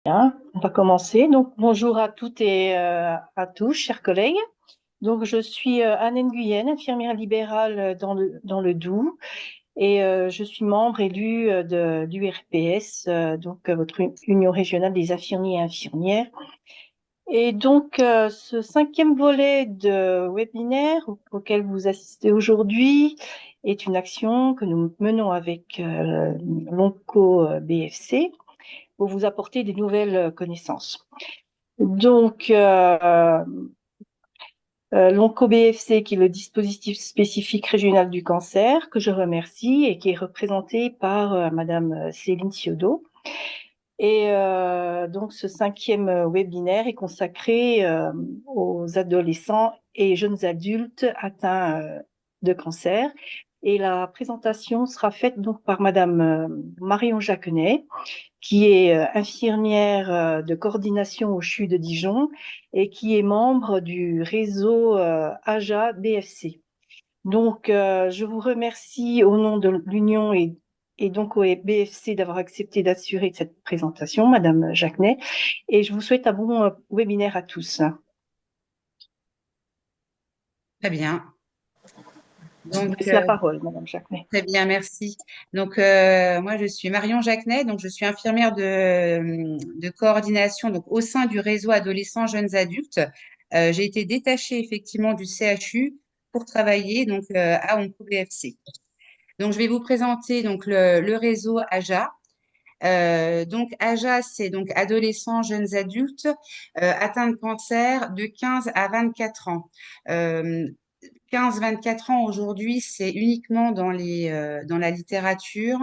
Bien, on va commencer. Donc, bonjour à toutes et à tous, chers collègues. Donc, je suis Anne Nguyen, infirmière libérale dans le Doubs, et je suis membre élue du RPS, votre Union régionale des infirmiers et infirmières. Et donc, ce cinquième volet de webinaire auquel vous assistez aujourd'hui est une action que nous menons avec l'ONCO BFC pour vous apporter des nouvelles connaissances. Donc, l'ONCO-BFC, qui est le dispositif spécifique régional du cancer, que je remercie et qui est représenté par Madame Céline Ciodo. Et donc, ce cinquième webinaire est consacré aux adolescents et jeunes adultes atteints de cancer. Et la présentation sera faite donc par Madame Marion Jacquenet, qui est infirmière de coordination au CHU de Dijon et qui est membre du réseau AJA BFC. Donc, je vous remercie au nom de l'Union et donc au BFC d'avoir accepté d'assurer cette présentation, Madame Jacquenet, et je vous souhaite un bon webinaire à tous. Très bien. Je vous Donc, laisse la parole, Madame Jacquenet. très bien, merci. Donc, moi, je suis Marion Jacquenet, donc je suis infirmière de coordination donc, au sein du réseau adolescents jeunes adultes. J'ai été détachée effectivement du CHU pour travailler donc à Onco BFC. Donc, je vais vous présenter donc le réseau AJA. Donc, AJA, c'est donc adolescents jeunes adultes atteints de cancer de 15 à 24 ans. Euh, 15-24 ans aujourd'hui, c'est uniquement dans la littérature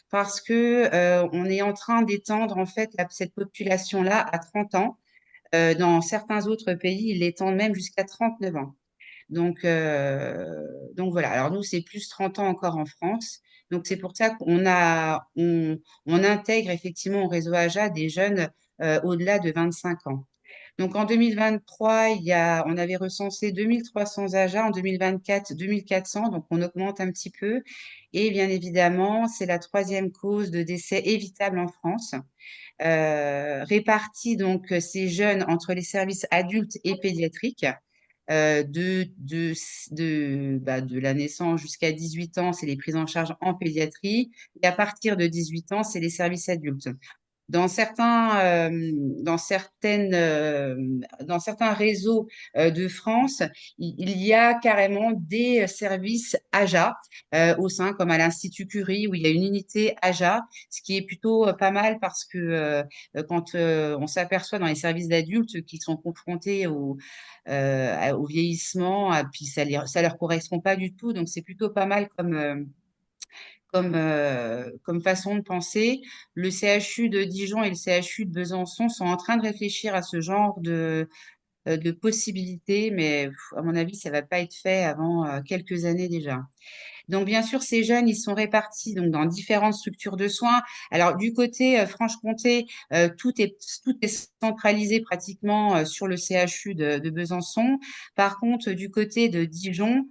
parce que on est en train d'étendre en fait cette population-là à 30 ans. Dans certains autres pays, ils l'étendent même jusqu'à 39 ans. Donc voilà. Alors nous, c'est plus 30 ans encore en France. Donc c'est pour ça on intègre effectivement au réseau AJA des jeunes au-delà de 25 ans. Donc en 2023, on avait recensé 2300 AJA, en 2024, 2400, donc on augmente un petit peu. Et bien évidemment, c'est la troisième cause de décès évitable en France. Répartis donc ces jeunes entre les services adultes et pédiatriques. De la naissance jusqu'à 18 ans, c'est les prises en charge en pédiatrie. Et à partir de 18 ans, c'est les services adultes. Dans certains, dans certains réseaux de France, il y a carrément des services AJA au sein, comme à l'Institut Curie, où il y a une unité AJA, ce qui est plutôt pas mal parce que quand on s'aperçoit dans les services d'adultes qui sont confrontés au vieillissement, puis ça leur correspond pas du tout, donc c'est plutôt pas mal comme façon de penser. Le CHU de Dijon et le CHU de Besançon sont en train de réfléchir à ce genre de possibilités, mais à mon avis, ça va pas être fait avant quelques années déjà. Donc, bien sûr, ces jeunes, ils sont répartis donc dans différentes structures de soins. Alors, du côté Franche-Comté, tout est centralisé pratiquement sur le CHU de Besançon. Par contre, du côté de Dijon,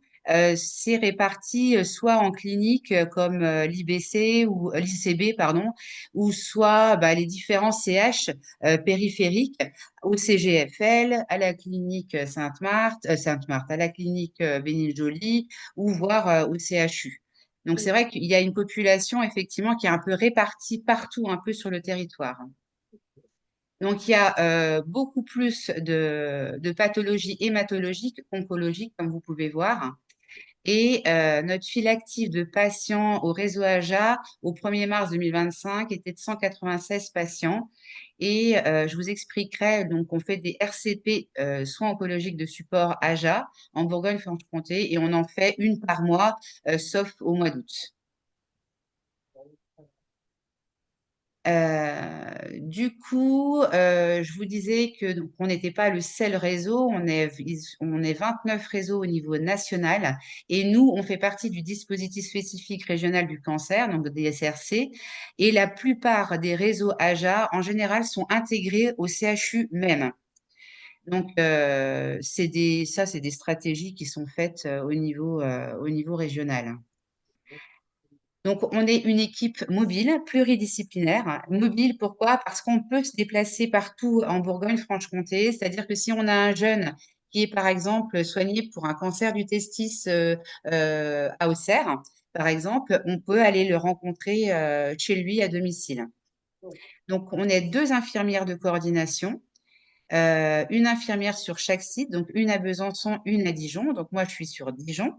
c'est réparti soit en clinique comme l'IBC ou l'ICB, pardon, ou soit les différents CH périphériques au CGFL, à la clinique Sainte-Marthe, à la clinique Bénil-Joly, ou voire au CHU. Donc c'est vrai qu'il y a une population effectivement qui est un peu répartie partout un peu sur le territoire. Donc il y a beaucoup plus de pathologies hématologiques, oncologiques, comme vous pouvez voir. Et notre file active de patients au réseau AJA au 1er mars 2025 était de 196 patients. Et je vous expliquerai, donc on fait des RCP, soins oncologiques de support AJA en Bourgogne-Franche-Comté et on en fait une par mois, sauf au mois d'août. Du coup, je vous disais que donc, on n'était pas le seul réseau, on est 29 réseaux au niveau national et nous, on fait partie du dispositif spécifique régional du cancer, donc des SRC, et la plupart des réseaux AJA, en général, sont intégrés au CHU même. Donc, c'est des stratégies qui sont faites au niveau régional. Donc, on est une équipe mobile, pluridisciplinaire. Mobile, pourquoi? Parce qu'on peut se déplacer partout en Bourgogne-Franche-Comté. C'est-à-dire que si on a un jeune qui est, par exemple, soigné pour un cancer du testis à Auxerre, par exemple, on peut aller le rencontrer chez lui à domicile. Donc, on est deux infirmières de coordination, une infirmière sur chaque site, donc une à Besançon, une à Dijon. Donc, moi, je suis sur Dijon,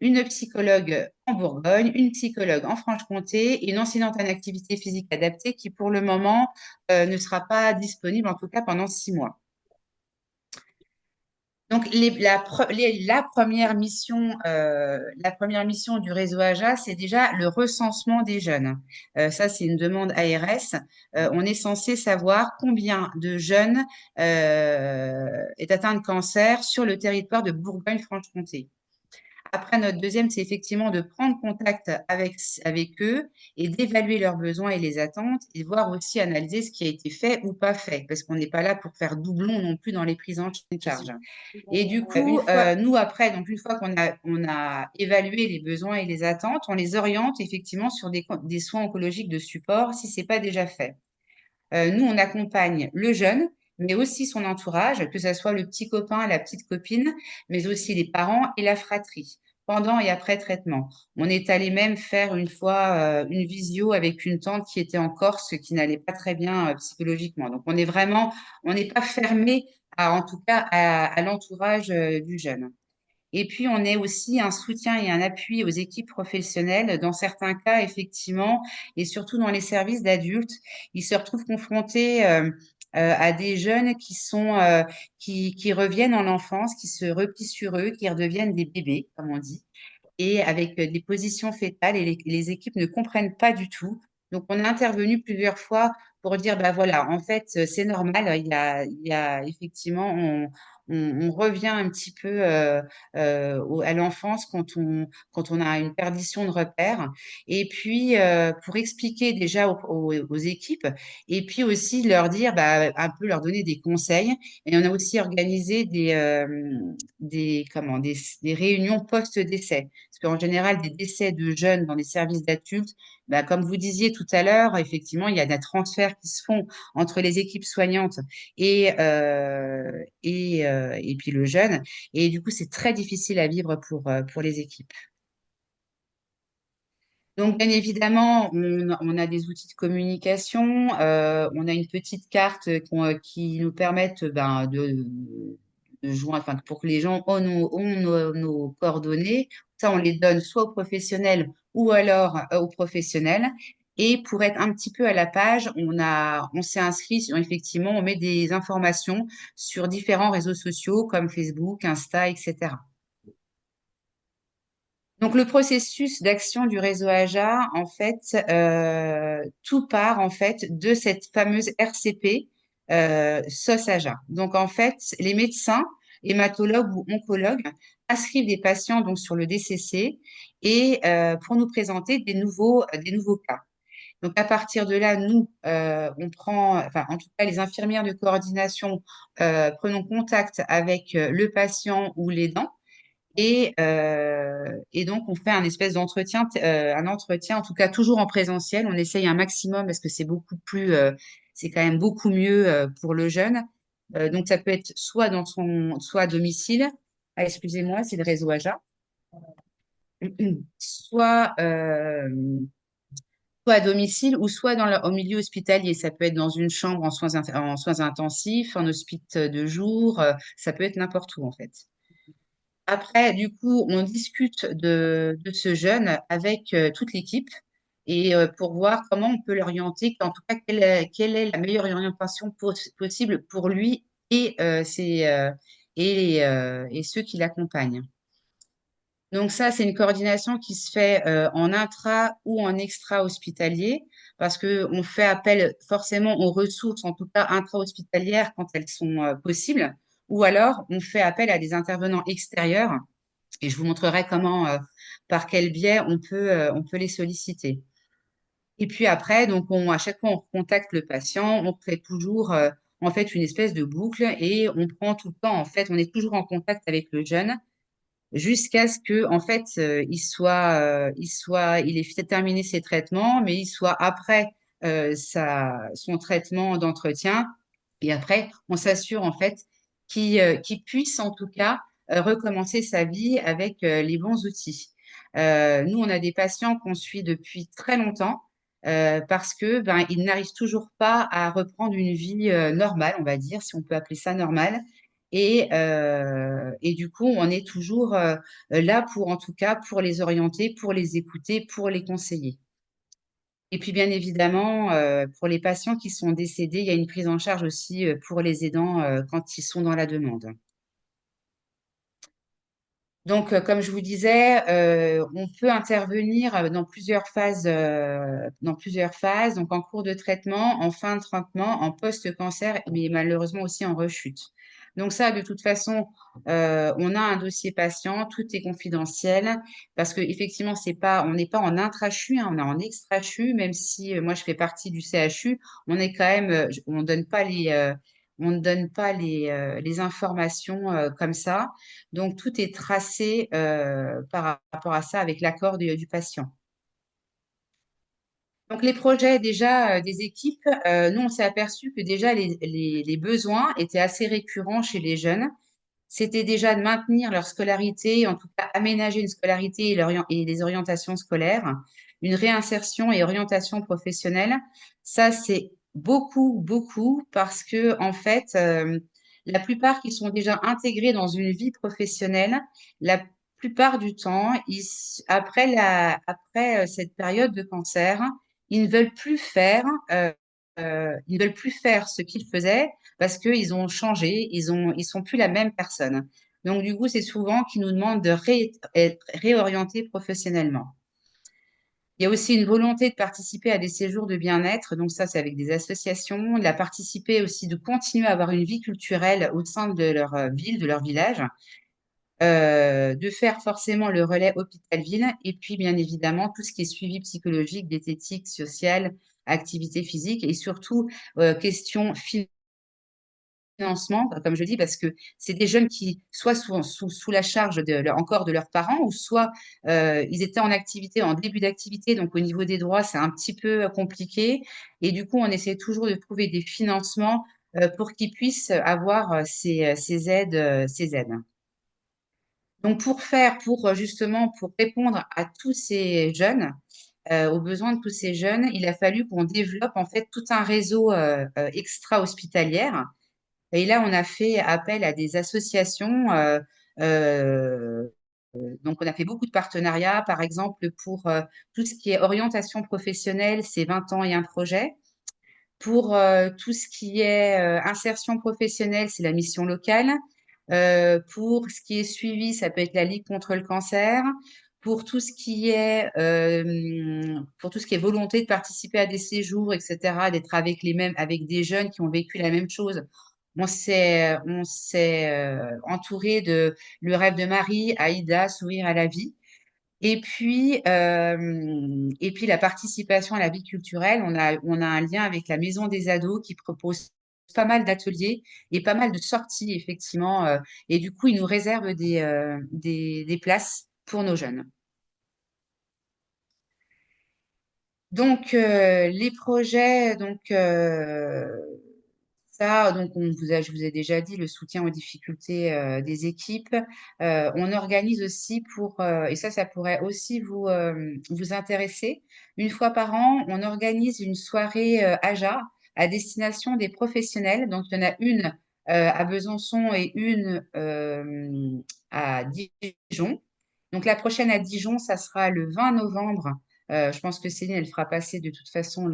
une psychologue en Bourgogne, une psychologue en Franche-Comté et une enseignante en activité physique adaptée qui, pour le moment, ne sera pas disponible, en tout cas pendant 6 mois. Donc, la première mission du réseau AJA, c'est déjà le recensement des jeunes. Ça, c'est une demande ARS. On est censé savoir combien de jeunes est atteint de cancer sur le territoire de Bourgogne-Franche-Comté. Après, notre deuxième, c'est effectivement de prendre contact avec eux et d'évaluer leurs besoins et les attentes et de voir aussi analyser ce qui a été fait ou pas fait, parce qu'on n'est pas là pour faire doublon non plus dans les prises en charge. Et du coup, nous, après, donc une fois qu'on a évalué les besoins et les attentes, on les oriente effectivement sur des soins oncologiques de support si ce n'est pas déjà fait. Nous, on accompagne le jeune, mais aussi son entourage, que ce soit le petit copain, la petite copine, mais aussi les parents et la fratrie, pendant et après traitement. On est allé même faire une fois une visio avec une tante qui était en Corse, qui n'allait pas très bien psychologiquement. Donc, on n'est pas fermé, en tout cas, à l'entourage du jeune. Et puis, on est aussi un soutien et un appui aux équipes professionnelles. Dans certains cas, effectivement, et surtout dans les services d'adultes, ils se retrouvent confrontés à des jeunes qui reviennent en enfance, qui se replient sur eux, qui redeviennent des bébés, comme on dit, et avec des positions fétales, et les équipes ne comprennent pas du tout. Donc, on est intervenu plusieurs fois pour dire, bah voilà, en fait, c'est normal, il y a effectivement, on revient un petit peu à l'enfance quand on a une perdition de repères. Et puis, pour expliquer déjà aux équipes, et puis aussi leur dire, bah, un peu leur donner des conseils. Et on a aussi organisé des réunions post-décès. Parce qu'en général, des décès de jeunes dans les services d'adultes, bah, comme vous disiez tout à l'heure, effectivement, il y a des transferts qui se font entre les équipes soignantes et puis le jeune. Et du coup, c'est très difficile à vivre pour les équipes. Donc, bien évidemment, on a des outils de communication, on a une petite carte qui nous permettent ben, de joindre, enfin, pour que les gens ont nos coordonnées. Ça, on les donne soit aux professionnels ou alors aux professionnels. Et pour être un petit peu à la page, on s'est inscrit effectivement, on met des informations sur différents réseaux sociaux comme Facebook, Insta, etc. Donc, le processus d'action du réseau AJA, en fait, tout part en fait de cette fameuse RCP SOS AJA. Donc, en fait, les médecins, hématologues ou oncologues inscrivent des patients donc sur le DCC et pour nous présenter des nouveaux cas. Donc, à partir de là, nous, on prend, enfin, en tout cas, les infirmières de coordination prenons contact avec le patient ou l'aidant et donc, on fait un espèce d'entretien, un entretien, en tout cas toujours en présentiel. On essaye un maximum parce que c'est quand même beaucoup mieux pour le jeune. Donc, ça peut être soit à domicile. Ah, excusez-moi, c'est le réseau AJA. Soit, soit à domicile ou soit au milieu hospitalier. Ça peut être dans une chambre en soins intensifs, en hospice de jour. Ça peut être n'importe où, en fait. Après, du coup, on discute de ce jeune avec toute l'équipe et pour voir comment on peut l'orienter, en tout cas, quelle est la meilleure orientation possible pour lui et ceux qui l'accompagnent. Donc ça, c'est une coordination qui se fait en intra ou en extra-hospitalier parce qu'on fait appel forcément aux ressources, en tout cas intra-hospitalières quand elles sont possibles, ou alors on fait appel à des intervenants extérieurs et je vous montrerai par quel biais on peut les solliciter. Et puis après, donc à chaque fois, on contacte le patient, on fait toujours en fait une espèce de boucle et on prend tout le temps, en fait, on est toujours en contact avec le jeune jusqu'à ce que, en fait, il ait terminé ses traitements, mais il soit après son traitement d'entretien. Et après, on s'assure en fait qu'il puisse en tout cas recommencer sa vie avec les bons outils. Nous, on a des patients qu'on suit depuis très longtemps parce que ben, ils n'arrivent toujours pas à reprendre une vie normale, on va dire, si on peut appeler ça normale. Et du coup, on est toujours là pour, en tout cas, pour les orienter, pour les écouter, pour les conseiller. Et puis, bien évidemment, pour les patients qui sont décédés, il y a une prise en charge aussi pour les aidants quand ils sont dans la demande. Donc, comme je vous disais, on peut intervenir dans plusieurs phases, donc en cours de traitement, en fin de traitement, en post-cancer, mais malheureusement aussi en rechute. Donc ça, de toute façon, on a un dossier patient, tout est confidentiel, parce que effectivement, on n'est pas en intra-CHU, hein, on est en extra-CHU, même si moi je fais partie du CHU, on est quand même, on ne donne pas les informations comme ça. Donc, tout est tracé par rapport à ça avec l'accord du patient. Donc, les projets déjà des équipes, nous, on s'est aperçu que déjà les besoins étaient assez récurrents chez les jeunes. C'était déjà de maintenir leur scolarité, en tout cas aménager une scolarité et les orientations scolaires, une réinsertion et orientation professionnelle. Ça, c'est beaucoup, beaucoup parce que, en fait, la plupart qui sont déjà intégrés dans une vie professionnelle, la plupart du temps, après cette période de cancer, ils ne veulent plus faire, ils ne veulent plus faire ce qu'ils faisaient parce qu'ils ont changé, ils sont plus la même personne. Donc, du coup, c'est souvent qu'ils nous demandent de être réorientés professionnellement. Il y a aussi une volonté de participer à des séjours de bien-être. Donc, ça, c'est avec des associations. De la participer aussi, de continuer à avoir une vie culturelle au sein de leur ville, de leur village. De faire forcément le relais hôpital-ville. Et puis, bien évidemment, tout ce qui est suivi psychologique, diététique, social, activité physique et surtout, questions financement, comme je dis, parce que c'est des jeunes qui soit sous la charge encore de leurs parents, ou soit ils étaient en activité, en début d'activité, donc au niveau des droits, c'est un petit peu compliqué. Et du coup, on essaie toujours de trouver des financements pour qu'ils puissent avoir ces aides, ces aides. Donc justement, pour répondre à tous ces jeunes, aux besoins de tous ces jeunes, il a fallu qu'on développe en fait tout un réseau extra-hospitalière et là, on a fait appel à des associations. Euh, donc, on a fait beaucoup de partenariats. Par exemple, pour tout ce qui est orientation professionnelle, c'est 20 ans et un projet. Pour tout ce qui est insertion professionnelle, c'est la mission locale. Pour ce qui est suivi, ça peut être la Ligue contre le cancer. Pour tout ce qui est volonté de participer à des séjours, etc., d'être avec des jeunes qui ont vécu la même chose, on s'est entouré de Le Rêve de Marie, Aïda, Sourire à la vie. Et puis la participation à la vie culturelle, on a un lien avec la Maison des ados qui propose pas mal d'ateliers et pas mal de sorties, effectivement. Et du coup, ils nous réservent des places pour nos jeunes. Donc, les projets, je vous ai déjà dit, le soutien aux difficultés des équipes. On organise aussi et ça pourrait aussi vous intéresser. Une fois par an, on organise une soirée AJA à destination des professionnels. Donc, il y en a une à Besançon et une à Dijon. Donc, la prochaine à Dijon, ça sera le 20 novembre. Je pense que Céline, elle fera passer de toute façon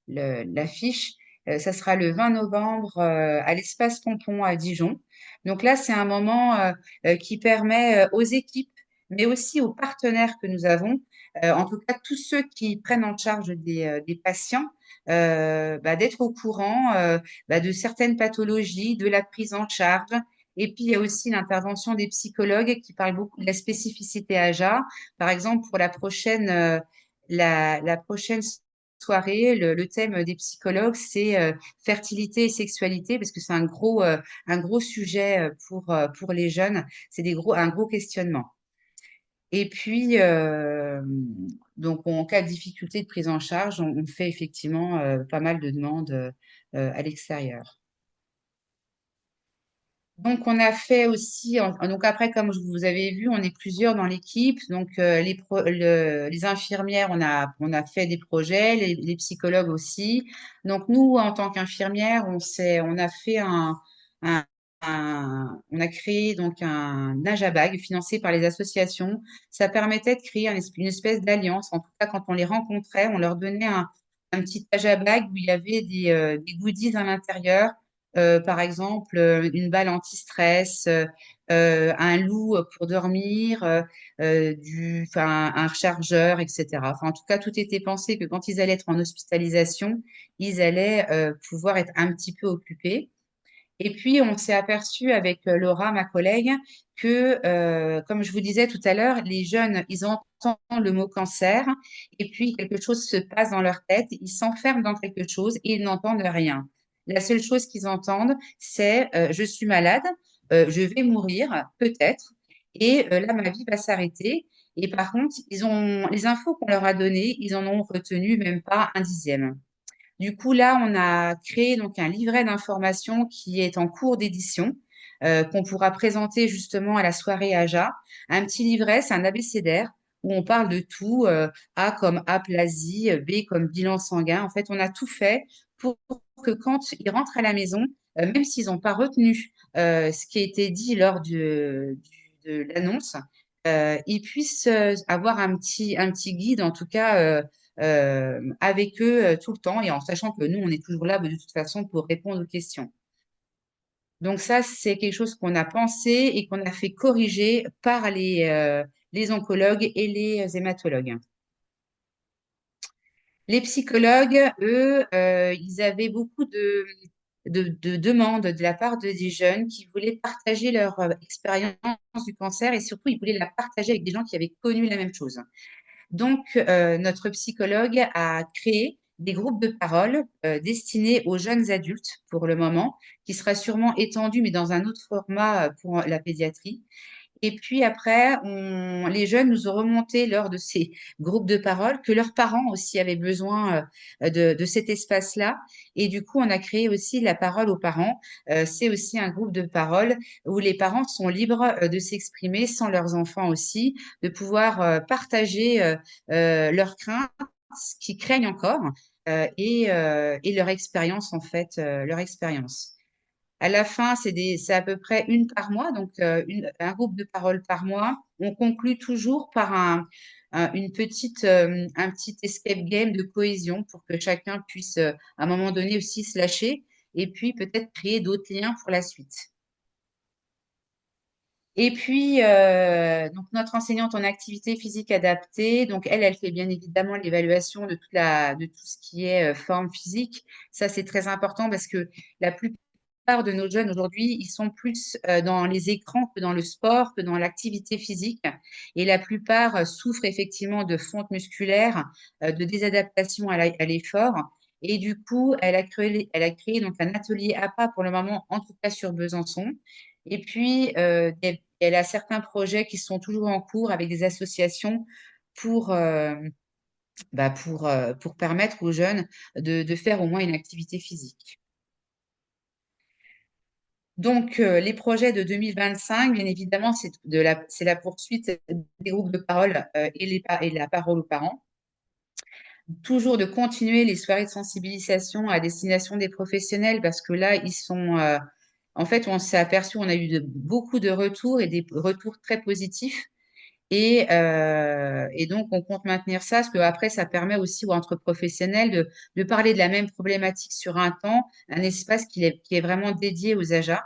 l'affiche. Ça sera le 20 novembre à l'espace Pompon à Dijon. Donc là, c'est un moment qui permet aux équipes, mais aussi aux partenaires que nous avons, en tout cas tous ceux qui prennent en charge des patients, d'être au courant de certaines pathologies, de la prise en charge. Et puis, il y a aussi l'intervention des psychologues qui parlent beaucoup de la spécificité AJA. Par exemple, pour la prochaine soirée, le thème des psychologues, c'est fertilité et sexualité, parce que c'est un gros sujet pour les jeunes. C'est un gros questionnement. Et puis, donc, en cas de difficulté de prise en charge, on fait effectivement pas mal de demandes à l'extérieur. Donc, on a fait aussi, donc après, comme vous avez vu, on est plusieurs dans l'équipe. Donc, les infirmières, on a fait des projets, les psychologues aussi. Donc, nous, en tant qu'infirmières, on a fait un, on a créé donc un Najabag financé par les associations. Ça permettait de créer une espèce d'alliance. En tout cas, quand on les rencontrait, on leur donnait un petit Najabag où il y avait des goodies à l'intérieur, par exemple, une balle anti-stress, un loup pour dormir, enfin, un rechargeur, etc. Enfin, en tout cas, tout était pensé que quand ils allaient être en hospitalisation, ils allaient pouvoir être un petit peu occupés. Et puis, on s'est aperçu avec Laura, ma collègue, que, comme je vous disais tout à l'heure, les jeunes, ils entendent le mot cancer et puis quelque chose se passe dans leur tête, ils s'enferment dans quelque chose et ils n'entendent rien. La seule chose qu'ils entendent, c'est je suis malade, je vais mourir, peut-être, et là, ma vie va s'arrêter. Et par contre, les infos qu'on leur a données, ils en ont retenu même pas un dixième. Du coup, là, on a créé donc un livret d'informations qui est en cours d'édition, qu'on pourra présenter justement à la soirée AJA. Un petit livret, c'est un abécédaire où on parle de tout, A comme aplasie, B comme bilan sanguin. En fait, on a tout fait pour que quand ils rentrent à la maison, même s'ils n'ont pas retenu ce qui a été dit lors de l'annonce, ils puissent avoir un petit guide, en tout cas, avec eux tout le temps et en sachant que nous, on est toujours là de toute façon pour répondre aux questions. Donc ça, c'est quelque chose qu'on a pensé et qu'on a fait corriger par les oncologues et les hématologues. Les psychologues, eux, ils avaient beaucoup de demandes de la part des jeunes qui voulaient partager leur expérience du cancer et surtout, ils voulaient la partager avec des gens qui avaient connu la même chose. Donc, notre psychologue a créé des groupes de parole destinés aux jeunes adultes pour le moment, qui sera sûrement étendu, mais dans un autre format pour la pédiatrie. Et puis après, les jeunes nous ont remonté lors de ces groupes de parole que leurs parents aussi avaient besoin de cet espace-là. Et du coup, on a créé aussi la parole aux parents. C'est aussi un groupe de parole où les parents sont libres de s'exprimer sans leurs enfants aussi, de pouvoir partager leurs craintes, ce qu'ils craignent encore, et leur expérience, en fait, leur expérience. À la fin, c'est à peu près une par mois, donc un groupe de parole par mois. On conclut toujours par un petit escape game de cohésion pour que chacun puisse, à un moment donné aussi, se lâcher et puis peut-être créer d'autres liens pour la suite. Et puis, donc notre enseignante en activité physique adaptée, donc elle fait bien évidemment l'évaluation de tout ce qui est forme physique. Ça, c'est très important parce que la plupart de nos jeunes aujourd'hui, ils sont plus dans les écrans que dans le sport, que dans l'activité physique. Et la plupart souffrent effectivement de fonte musculaire, de désadaptation à l'effort. Et du coup, elle a créé donc un atelier APA pour le moment, en tout cas sur Besançon. Et puis, elle a certains projets qui sont toujours en cours avec des associations pour, pour permettre aux jeunes de faire au moins une activité physique. Donc, les projets de 2025, bien évidemment, c'est la poursuite des groupes de parole et la parole aux parents. Toujours de continuer les soirées de sensibilisation à destination des professionnels parce que là, en fait, on s'est aperçu, on a eu beaucoup de retours et des retours très positifs. Et donc, on compte maintenir ça parce qu'après, ça permet aussi entre professionnels de parler de la même problématique sur un temps, un espace qui est vraiment dédié aux AJA.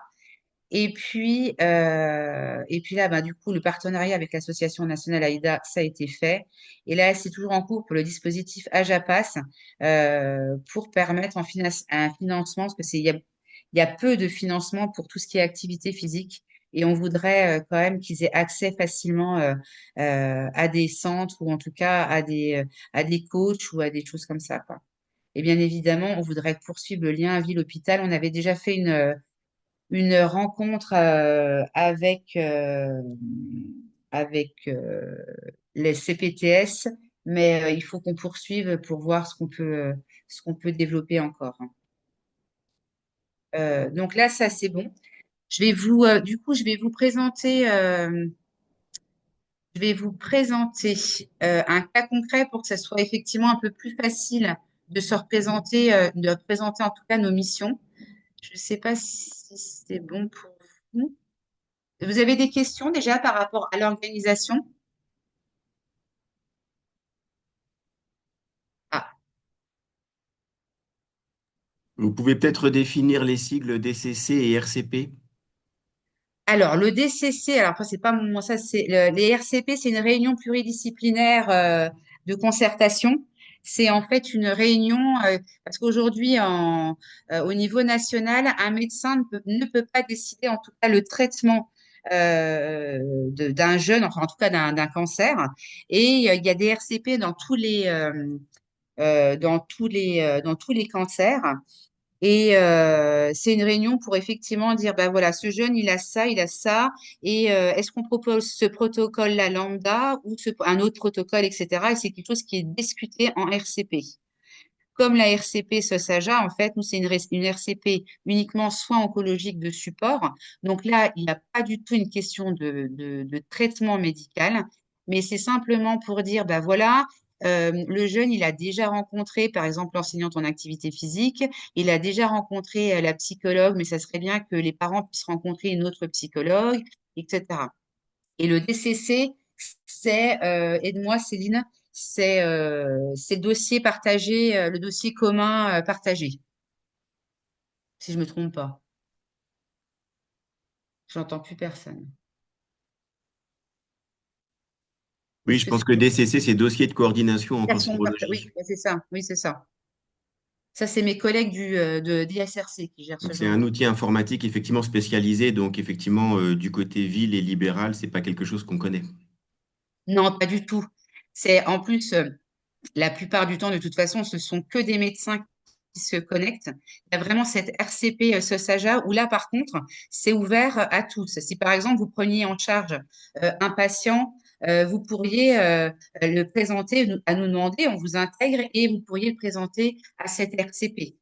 Et puis là, bah, du coup, le partenariat avec l'Association nationale AIDA, ça a été fait. Et là, c'est toujours en cours pour le dispositif AJAPAS pour permettre un financement, parce que il y a peu de financement pour tout ce qui est activité physique. Et on voudrait quand même qu'ils aient accès facilement à des centres ou en tout cas à des coachs ou à des choses comme ça, quoi. Et bien évidemment, on voudrait poursuivre le lien ville-hôpital. On avait déjà fait une rencontre avec les CPTS, mais il faut qu'on poursuive pour voir ce qu'on peut développer encore. Donc là, ça c'est bon. Du coup, je vais vous présenter un cas concret pour que ça soit effectivement un peu plus facile de se représenter, de présenter en tout cas nos missions. Je ne sais pas si c'est bon pour vous. Vous avez des questions déjà par rapport à l'organisation? Ah, Vous pouvez peut-être définir les sigles DCC et RCP? alors, le DCC, alors après, c'est pas moi, ça, les RCP, c'est une réunion pluridisciplinaire de concertation. C'est en fait une réunion, parce qu'aujourd'hui, au niveau national, un médecin ne peut pas décider, en tout cas, le traitement d'un jeune, enfin, en tout cas, d'un cancer. Et il y a des RCP dans tous les cancers. Et c'est une réunion pour effectivement dire, ben voilà, ce jeune, il a ça, et est-ce qu'on propose ce protocole-là lambda ou un autre protocole, etc. Et c'est quelque chose qui est discuté en RCP. Comme la RCP SOSAJA, en fait, nous, c'est une RCP uniquement soins oncologiques de support. Donc là, il n'y a pas du tout une question de traitement médical, mais c'est simplement pour dire, ben voilà, le jeune, il a déjà rencontré, par exemple, l'enseignante en activité physique, il a déjà rencontré la psychologue, mais ça serait bien que les parents puissent rencontrer une autre psychologue, etc. Et le DCC, c'est, aide-moi Céline, c'est le dossier partagé, le dossier commun partagé, si je me trompe pas. J'entends plus personne. Oui, Est-ce je que pense c'est que DCC, c'est dossier de coordination en Oui, cancérologie. c'est ça. Oui, c'est ça. Ça, c'est mes collègues de d'ISRC qui gèrent ce Donc, c'est un genre. outil informatique effectivement spécialisé. Donc, effectivement, du côté ville et libéral, c'est pas quelque chose qu'on connaît. Non, pas du tout. C'est en plus, la plupart du temps, de toute façon, ce sont que des médecins qui se connectent. Il y a vraiment cette RCP SOSAJA où là, par contre, c'est ouvert à tous. Si par exemple, vous preniez en charge un patient, vous pourriez le présenter, à nous demander, on vous intègre et vous pourriez le présenter à cette RCP.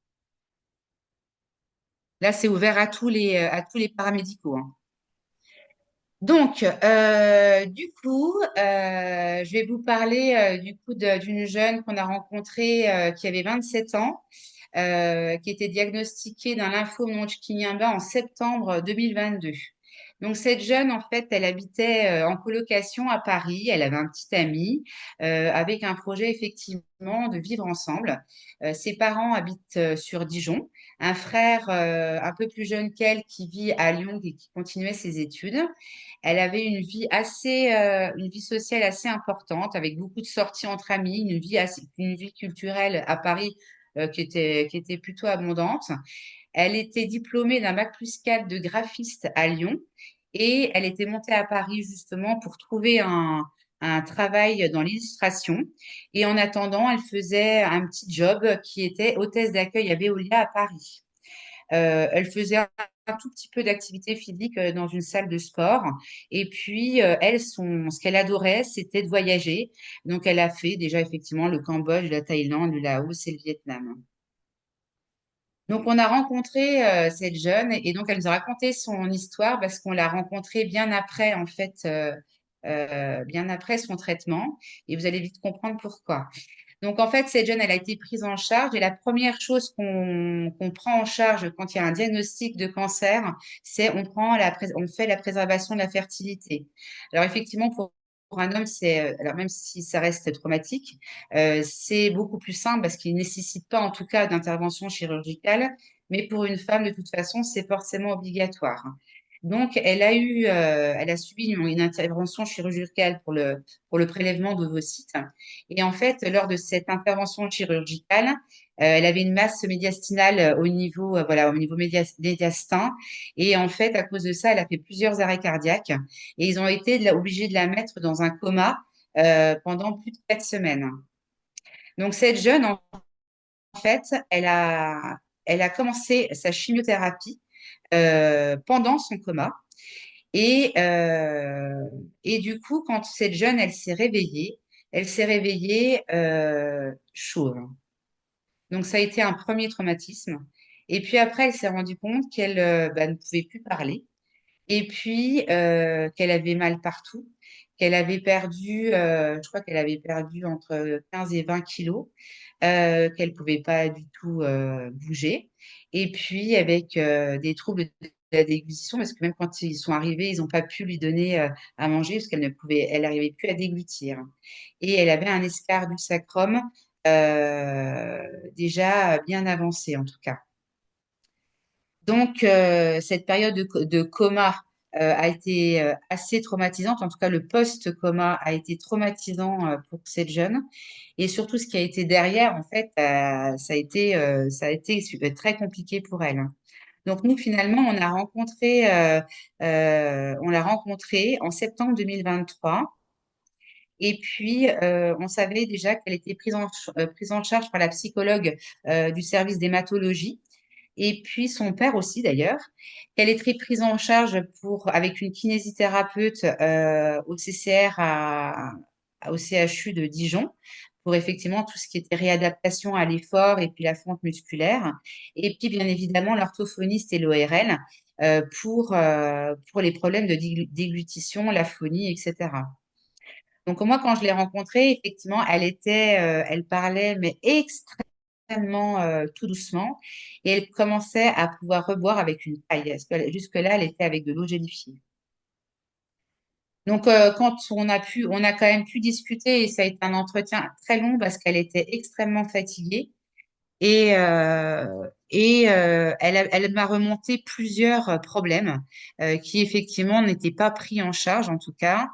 Là, c'est ouvert à tous les paramédicaux, hein. Donc, du coup, je vais vous parler du coup d'une jeune qu'on a rencontrée qui avait 27 ans, qui était diagnostiquée d'un lymphome non-Hodgkinien en septembre 2022. Donc, cette jeune, en fait, elle habitait en colocation à Paris. Elle avait un petit ami avec un projet effectivement de vivre ensemble. Ses parents habitent sur Dijon. Un frère un peu plus jeune qu'elle qui vit à Lyon et qui continuait ses études. Elle avait une vie sociale assez importante, avec beaucoup de sorties entre amis, une vie culturelle à Paris qui était plutôt abondante. Elle était diplômée d'un bac+4 de graphiste à Lyon et elle était montée à Paris justement pour trouver un travail dans l'illustration. Et en attendant, elle faisait un petit job qui était hôtesse d'accueil à Veolia à Paris. Elle faisait un tout petit peu d'activité physique dans une salle de sport. Et puis, elle, ce qu'elle adorait, c'était de voyager. Donc, elle a fait déjà effectivement le Cambodge, la Thaïlande, le Laos et le Vietnam. Donc, on a rencontré cette jeune et donc elle nous a raconté son histoire parce qu'on l'a rencontrée bien après, en fait, bien après son traitement. Et vous allez vite comprendre pourquoi. Donc, en fait, cette jeune, elle a été prise en charge et la première chose qu'on prend en charge quand il y a un diagnostic de cancer, c'est on fait la préservation de la fertilité. Alors, effectivement, pour un homme, alors même si ça reste traumatique, c'est beaucoup plus simple parce qu'il ne nécessite pas, en tout cas, d'intervention chirurgicale. Mais pour une femme, de toute façon, c'est forcément obligatoire. Donc, elle a subi une intervention chirurgicale pour le prélèvement d'ovocytes. Et en fait, lors de cette intervention chirurgicale, elle avait une masse médiastinale voilà, au niveau médiastin. Et en fait, à cause de ça, elle a fait plusieurs arrêts cardiaques. Et ils ont été obligés de la mettre dans un coma pendant plus de 4 semaines. Donc, cette jeune, en fait, elle a commencé sa chimiothérapie pendant son coma. Et, euh, et du coup, quand cette jeune, elle s'est réveillée chauve. Donc, ça a été un premier traumatisme. Et puis après, elle s'est rendue compte qu'elle ne pouvait plus parler. Et puis, qu'elle avait mal partout, qu'elle avait perdu, je crois qu'elle avait perdu entre 15 et 20 kilos, qu'elle pouvait pas du tout bouger. Et puis, avec des troubles de la déglutition, parce que même quand ils sont arrivés, ils n'ont pas pu lui donner à manger parce qu'elle ne pouvait, elle n'arrivait plus à déglutir. Et elle avait un escarre du sacrum euh, déjà bien avancé, en tout cas. Donc, cette période de coma a été assez traumatisante. En tout cas, le post-coma a été traumatisant pour cette jeune. Et surtout, ce qui a été derrière, en fait, ça a été très compliqué pour elle. Donc, nous, finalement, on l'a rencontrée en septembre 2023. Et puis, on savait déjà qu'elle était prise en charge par la psychologue du service d'hématologie et puis son père aussi d'ailleurs, qu'elle est très prise en charge avec une kinésithérapeute au CCR au CHU de Dijon pour effectivement tout ce qui était réadaptation à l'effort et puis la fonte musculaire. Et puis bien évidemment l'orthophoniste et l'ORL pour les problèmes de déglutition, l'aphonie, etc. Donc moi, quand je l'ai rencontrée, effectivement, elle parlait, mais extrêmement tout doucement, et elle commençait à pouvoir reboire avec une paille. Parce que jusque-là, elle était avec de l'eau gélifiée. Donc quand on a quand même pu discuter, et ça a été un entretien très long parce qu'elle était extrêmement fatiguée. Elle m'a remonté plusieurs problèmes qui effectivement n'étaient pas pris en charge, en tout cas.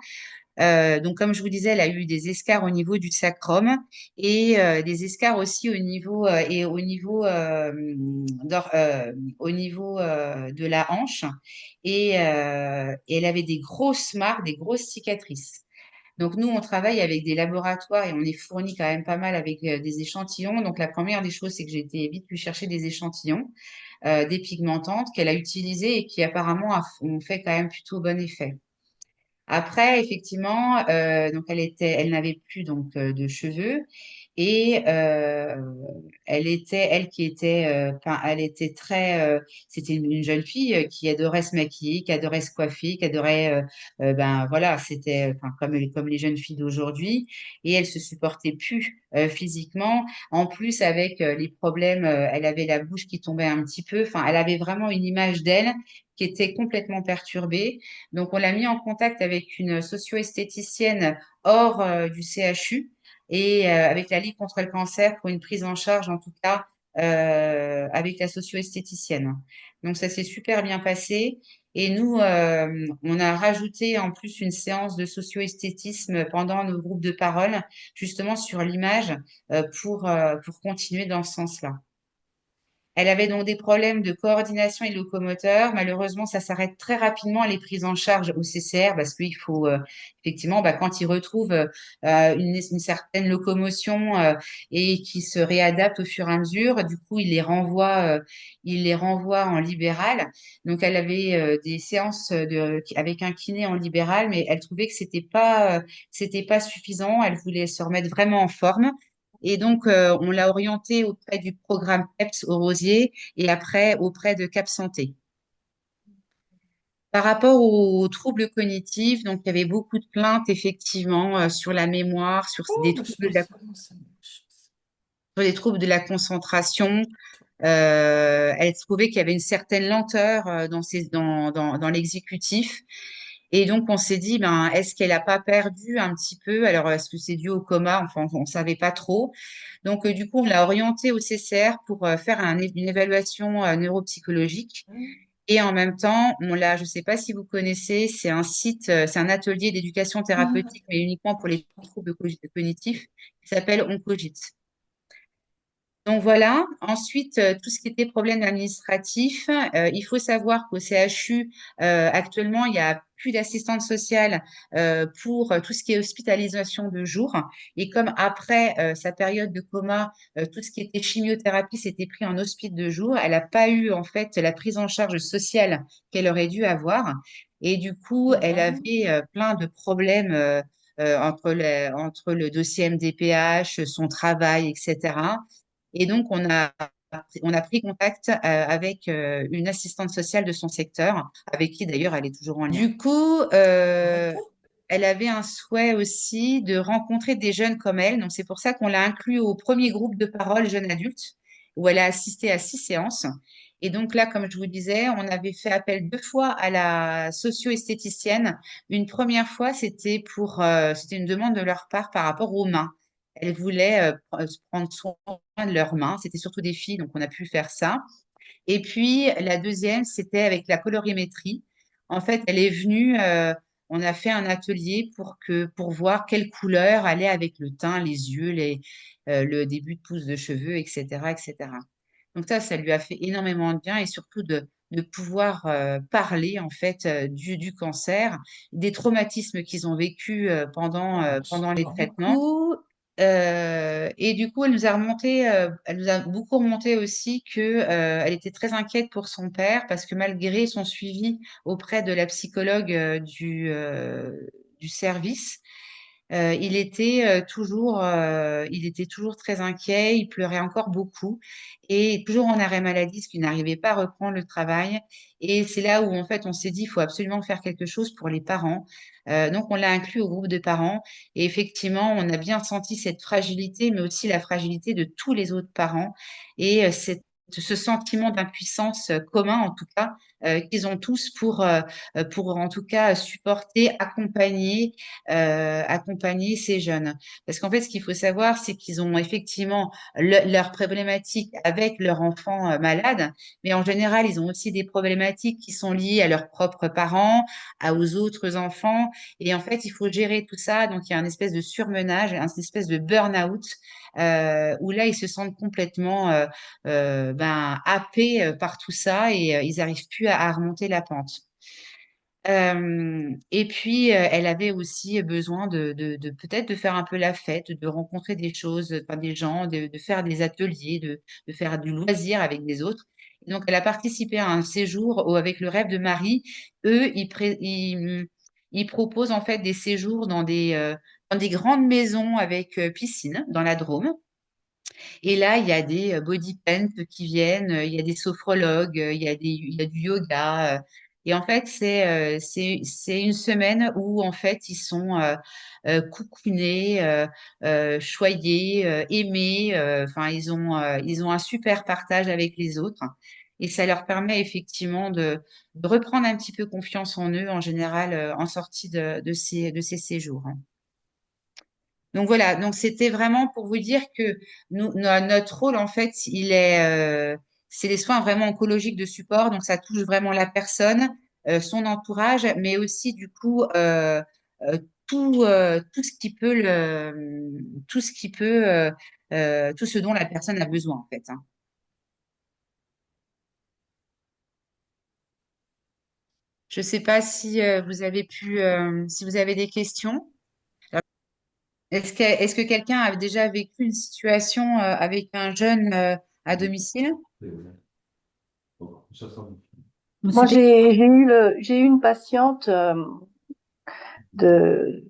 Donc, comme je vous disais, elle a eu des escarres au niveau du sacrum et des escarres aussi au niveau de la hanche. Et elle avait des grosses marques, des grosses cicatrices. Donc, nous, on travaille avec des laboratoires et on est fourni quand même pas mal avec des échantillons. Donc, la première des choses, c'est que j'ai été vite lui chercher des échantillons dépigmentantes qu'elle a utilisées et qui apparemment ont fait quand même plutôt bon effet. Après, effectivement, donc elle n'avait plus donc de cheveux et elle qui était, enfin, elle était c'était une jeune fille qui adorait se maquiller, qui adorait se coiffer, qui adorait, ben voilà, c'était, enfin, comme les jeunes filles d'aujourd'hui et elle se supportait plus physiquement. En plus, avec les problèmes, elle avait la bouche qui tombait un petit peu. Enfin, elle avait vraiment une image d'elle qui était complètement perturbée. Donc, on l'a mis en contact avec une socio-esthéticienne hors du CHU et avec la Ligue contre le cancer pour une prise en charge, en tout cas, avec la socio-esthéticienne. Donc, ça s'est super bien passé. Et nous, on a rajouté en plus une séance de socio-esthétisme pendant nos groupes de parole, justement sur l'image, pour continuer dans ce sens-là. Elle avait donc des problèmes de coordination et locomoteur. Malheureusement, ça s'arrête très rapidement les prises en charge au CCR parce qu'il faut effectivement, quand ils retrouvent une certaine locomotion et qui se réadaptent au fur et à mesure, du coup, ils les renvoient en libéral. Donc, elle avait des séances avec un kiné en libéral, mais elle trouvait que c'était pas suffisant. Elle voulait se remettre vraiment en forme. Et donc, on l'a orienté auprès du programme PEPS au Rosier et après auprès de Cap Santé. Par rapport aux troubles cognitifs, donc il y avait beaucoup de plaintes effectivement sur la mémoire, sur des troubles de la concentration. Elle trouvait qu'il y avait une certaine lenteur dans l'exécutif. Et donc, on s'est dit, ben, est-ce qu'elle n'a pas perdu un petit peu? Alors, est-ce que c'est dû au coma? Enfin, on ne savait pas trop. Donc, du coup, on l'a orientée au CCR pour faire une évaluation neuropsychologique. Et en même temps, je ne sais pas si vous connaissez, c'est un atelier d'éducation thérapeutique, mais uniquement pour les troubles cognitifs, qui s'appelle Oncogit. Donc voilà. Ensuite, tout ce qui était problème administratif, il faut savoir qu'au CHU, actuellement, il y a plus d'assistante sociale pour tout ce qui est hospitalisation de jour. Et comme après sa période de coma, tout ce qui était chimiothérapie s'était pris en hospice de jour, elle n'a pas eu en fait la prise en charge sociale qu'elle aurait dû avoir. Et du coup, elle Mhm. avait plein de problèmes entre le dossier MDPH, son travail, etc. Et donc, on a pris contact avec une assistante sociale de son secteur, avec qui d'ailleurs elle est toujours en lien. Du coup, D'accord. elle avait un souhait aussi de rencontrer des jeunes comme elle. Donc, c'est pour ça qu'on l'a inclus au premier groupe de parole jeunes adultes, où elle a assisté à 6 séances. Et donc là, comme je vous disais, on avait fait appel 2 fois à la socio-esthéticienne. Une première fois, c'était une demande de leur part par rapport aux mains. Elles voulaient prendre soin de leurs mains. C'était surtout des filles, donc on a pu faire ça. Et puis la deuxième, c'était avec la colorimétrie. En fait, elle est venue, on a fait un atelier pour voir quelle couleur allait avec le teint, les yeux, le début de pousse de cheveux, etc., etc. Donc ça lui a fait énormément de bien et surtout de pouvoir parler en fait du cancer, des traumatismes qu'ils ont vécus pendant les traitements. Et du coup, elle nous a beaucoup remonté aussi que elle était très inquiète pour son père parce que malgré son suivi auprès de la psychologue du service, il était toujours très inquiet, il pleurait encore beaucoup et toujours en arrêt maladie, parce qu'il n'arrivait pas à reprendre le travail. Et c'est là où en fait on s'est dit, il faut absolument faire quelque chose pour les parents. Donc on l'a inclus au groupe de parents et effectivement on a bien senti cette fragilité, mais aussi la fragilité de tous les autres parents et ce sentiment d'impuissance commun en tout cas qu'ils ont tous pour en tout cas supporter, accompagner ces jeunes. Parce qu'en fait, ce qu'il faut savoir, c'est qu'ils ont effectivement leurs problématiques avec leur enfant malade, mais en général, ils ont aussi des problématiques qui sont liées à leurs propres parents, aux autres enfants. Et en fait, il faut gérer tout ça. Donc, il y a une espèce de surmenage, une espèce de burn-out. Où là, ils se sentent complètement happés par tout ça et ils n'arrivent plus à remonter la pente. Et puis, elle avait aussi besoin de peut-être de faire un peu la fête, de rencontrer des choses, enfin, des gens, de faire des ateliers, de faire du loisir avec des autres. Et donc, elle a participé à un séjour avec le rêve de Marie. Eux, ils proposent en fait des séjours dans des grandes maisons avec piscine dans la Drôme. Et là, il y a des body paint qui viennent, il y a des sophrologues, il y a du yoga. Et en fait, c'est une semaine où en fait ils sont coucounés, choyés, aimés. Enfin, ils ont un super partage avec les autres. Et ça leur permet effectivement de reprendre un petit peu confiance en eux, en général, en sortie de ces séjours. Donc voilà, donc c'était vraiment pour vous dire que notre rôle, en fait, c'est des soins vraiment oncologiques de support. Donc ça touche vraiment la personne, son entourage, mais aussi du coup euh, tout ce qui peut tout ce qui peut, tout ce dont la personne a besoin, en fait, hein. Je ne sais pas si si vous avez des questions. Est-ce que quelqu'un a déjà vécu une situation avec un jeune à domicile? Moi, j'ai eu une patiente de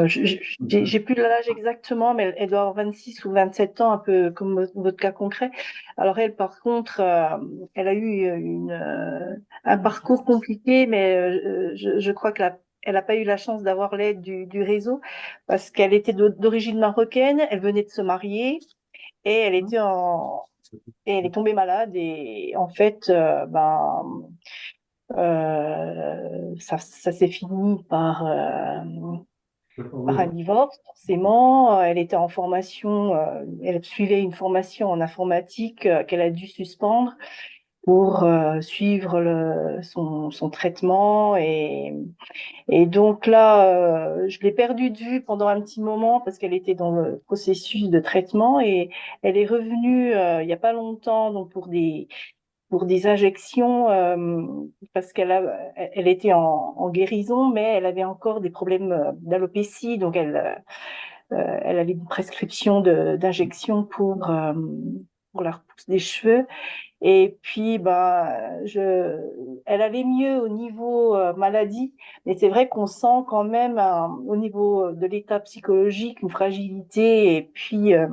j'ai plus l'âge exactement, mais elle doit avoir 26 ou 27 ans, un peu comme votre cas concret. Alors elle, par contre, elle a eu un parcours compliqué, mais je crois que elle n'a pas eu la chance d'avoir l'aide du réseau parce qu'elle était d'origine marocaine, elle venait de se marier et elle est tombée malade et en fait, ça s'est fini par un divorce, forcément. Elle était en formation, elle suivait une formation en informatique qu'elle a dû suspendre. pour suivre son traitement. Et donc là, je l'ai perdue de vue pendant un petit moment parce qu'elle était dans le processus de traitement et elle est revenue il y a pas longtemps donc pour des injections parce elle était en guérison mais elle avait encore des problèmes d'alopécie donc elle avait une prescription d'injections pour la repousse des cheveux et puis, elle allait mieux au niveau maladie, mais c'est vrai qu'on sent quand même au niveau de l'état psychologique une fragilité. Et puis, euh,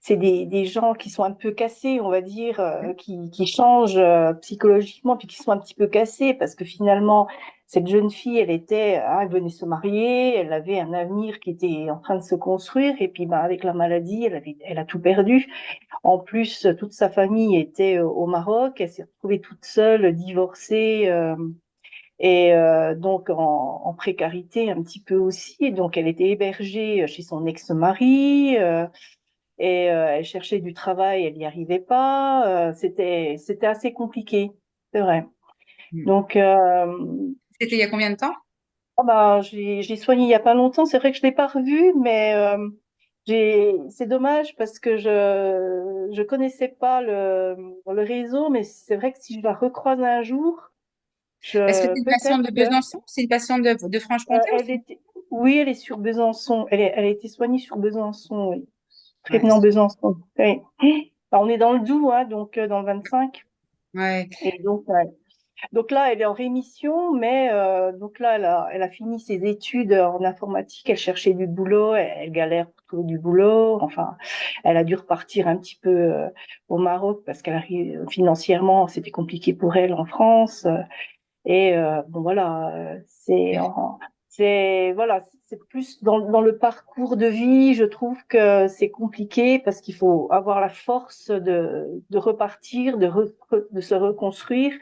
c'est des gens qui sont un peu cassés, on va dire, qui changent psychologiquement, puis qui sont un petit peu cassés, parce que finalement, cette jeune fille, elle venait se marier, elle avait un avenir qui était en train de se construire, et puis, avec la maladie, elle a tout perdu. En plus, toute sa famille était au Maroc. Elle s'est retrouvée toute seule, divorcée et donc en précarité un petit peu aussi. Donc, elle était hébergée chez son ex-mari et elle cherchait du travail, elle n'y arrivait pas. C'était assez compliqué, c'est vrai. Mm. Donc, C'était il y a combien de temps? j'ai soigné il y a pas longtemps. C'est vrai que je l'ai pas revu, mais c'est dommage parce que je connaissais pas le réseau, mais c'est vrai que si je la recroise un jour, Est-ce que c'est une patiente peut-être de que Besançon? C'est une patiente de Franche-Comté elle aussi? était, oui, elle est sur Besançon. Elle a été soignée sur Besançon, oui. Ouais. Prévenant Besançon. Oui. On est dans le Doubs, hein, donc dans le 25. Ouais. Et donc, ouais. Donc là, elle est en rémission, mais donc là, elle a fini ses études en informatique. Elle cherchait du boulot, elle galère pour trouver du boulot. Enfin, elle a dû repartir un petit peu au Maroc parce qu'elle arrive financièrement, c'était compliqué pour elle en France. Et bon voilà, c'est plus dans le parcours de vie. Je trouve que c'est compliqué parce qu'il faut avoir la force de repartir, de se reconstruire.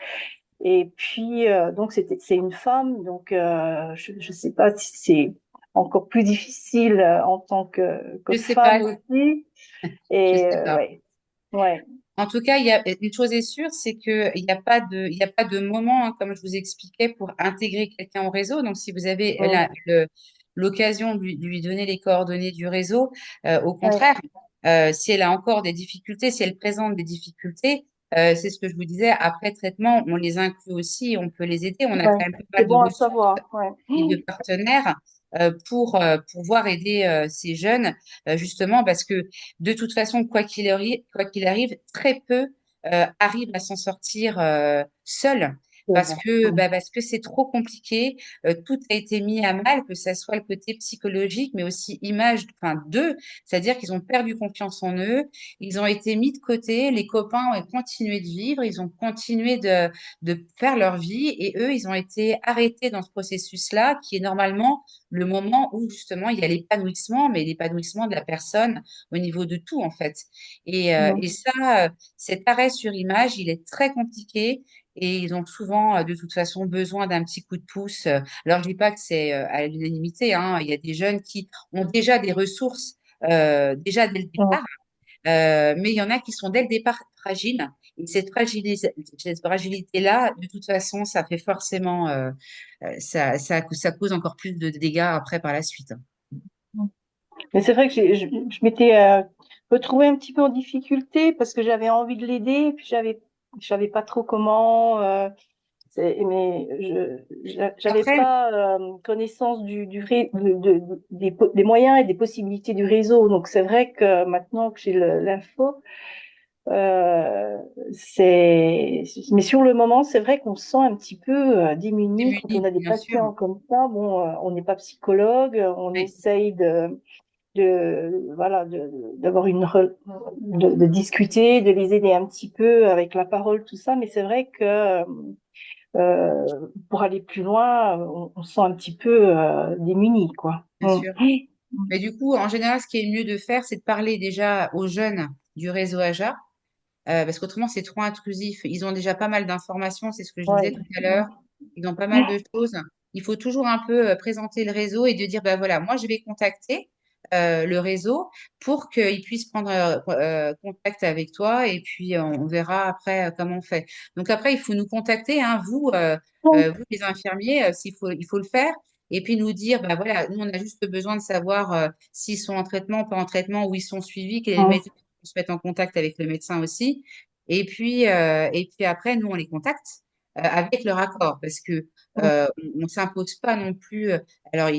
Et puis, donc, c'est une femme, donc je sais pas si c'est encore plus difficile en tant que Je sais pas. femme aussi. Je Et sais pas. ouais, ouais, En tout cas, il y a une chose est sûre, c'est que il y a pas de moment, hein, comme je vous expliquais, pour intégrer quelqu'un au réseau. Donc, si vous avez mm, l'occasion de lui donner les coordonnées du réseau, au ouais, contraire, si elle a encore des difficultés, si elle présente des difficultés, c'est ce que je vous disais, après traitement, on les inclut aussi, on peut les aider. On a ouais. quand même pas C'est mal de bon à ressources savoir. Ouais. et de partenaires pour pouvoir aider ces jeunes, justement parce que de toute façon, quoi qu'il arrive, très peu arrivent à s'en sortir seuls. C'est vrai. Mm, Parce que c'est trop compliqué, tout a été mis à mal, que ça soit le côté psychologique, mais aussi image, enfin d'eux, c'est-à-dire qu'ils ont perdu confiance en eux, ils ont été mis de côté, les copains ont continué de vivre, ils ont continué de faire leur vie et eux, ils ont été arrêtés dans ce processus-là qui est normalement le moment où justement il y a l'épanouissement, mais l'épanouissement de la personne au niveau de tout en fait. mm, Et ça, cet arrêt sur image, il est très compliqué et ils ont souvent de toute façon besoin d'un petit coup de pouce. Alors je dis pas que c'est à l'unanimité, hein. Il y a des jeunes qui ont déjà des ressources déjà dès le mm. départ. Mais il y en a qui sont dès le départ fragiles. Et cette fragilité-là, de toute façon, ça fait forcément, ça cause encore plus de dégâts après par la suite. Mais c'est vrai que je m'étais retrouvée un petit peu en difficulté parce que j'avais envie de l'aider, et puis je savais pas trop comment. Mais j'avais Après, pas connaissance des moyens et des possibilités du réseau. Donc c'est vrai que maintenant que j'ai l'info, euh, mais sur le moment, c'est vrai qu'on se sent un petit peu démuni quand on démunis, a des bien sûr. patients comme ça. Bon, on n'est pas psychologue, on Oui, essaye voilà, d'avoir de discuter, de les aider un petit peu avec la parole, tout ça. Mais c'est vrai que pour aller plus loin, on se sent un petit peu démuni, quoi. bien sûr. Mais du coup, en général, ce qui est le mieux de faire, c'est de parler déjà aux jeunes du réseau AJA, parce qu'autrement, c'est trop intrusif. Ils ont déjà pas mal d'informations, c'est ce que je disais Ouais. tout à l'heure. Ils ont pas mal de choses. Il faut toujours un peu présenter le réseau et de dire, bah voilà, moi, je vais contacter. le réseau pour qu'ils puissent prendre contact avec toi et puis on verra après comment on fait. Donc après, il faut nous contacter, hein, vous les infirmiers, il faut le faire. Et puis nous dire, bah voilà, nous on a juste besoin de savoir s'ils sont en traitement, pas en traitement, où ils sont suivis, quel est le Mm. médecin, on se met en contact avec le médecin aussi. Et puis après, nous on les contacte avec leur accord, parce que on s'impose pas non plus. Alors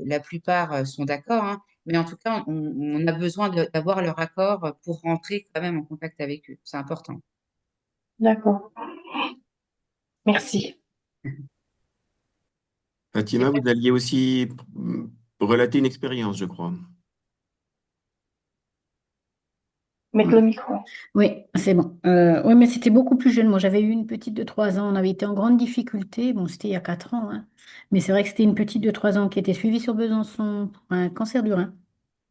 la plupart sont d'accord, hein, mais en tout cas, on a besoin d'avoir leur accord pour rentrer quand même en contact avec eux. C'est important. D'accord. Merci. Fatima, vous alliez aussi relater une expérience, je crois. Mettre le micro. Oui, c'est bon. Oui, mais c'était beaucoup plus jeune. Moi, j'avais eu une petite de 3 ans. On avait été en grande difficulté. Bon, c'était il y a 4 ans, hein. Mais c'est vrai que c'était une petite de 3 ans qui était suivie sur Besançon pour un cancer du rein.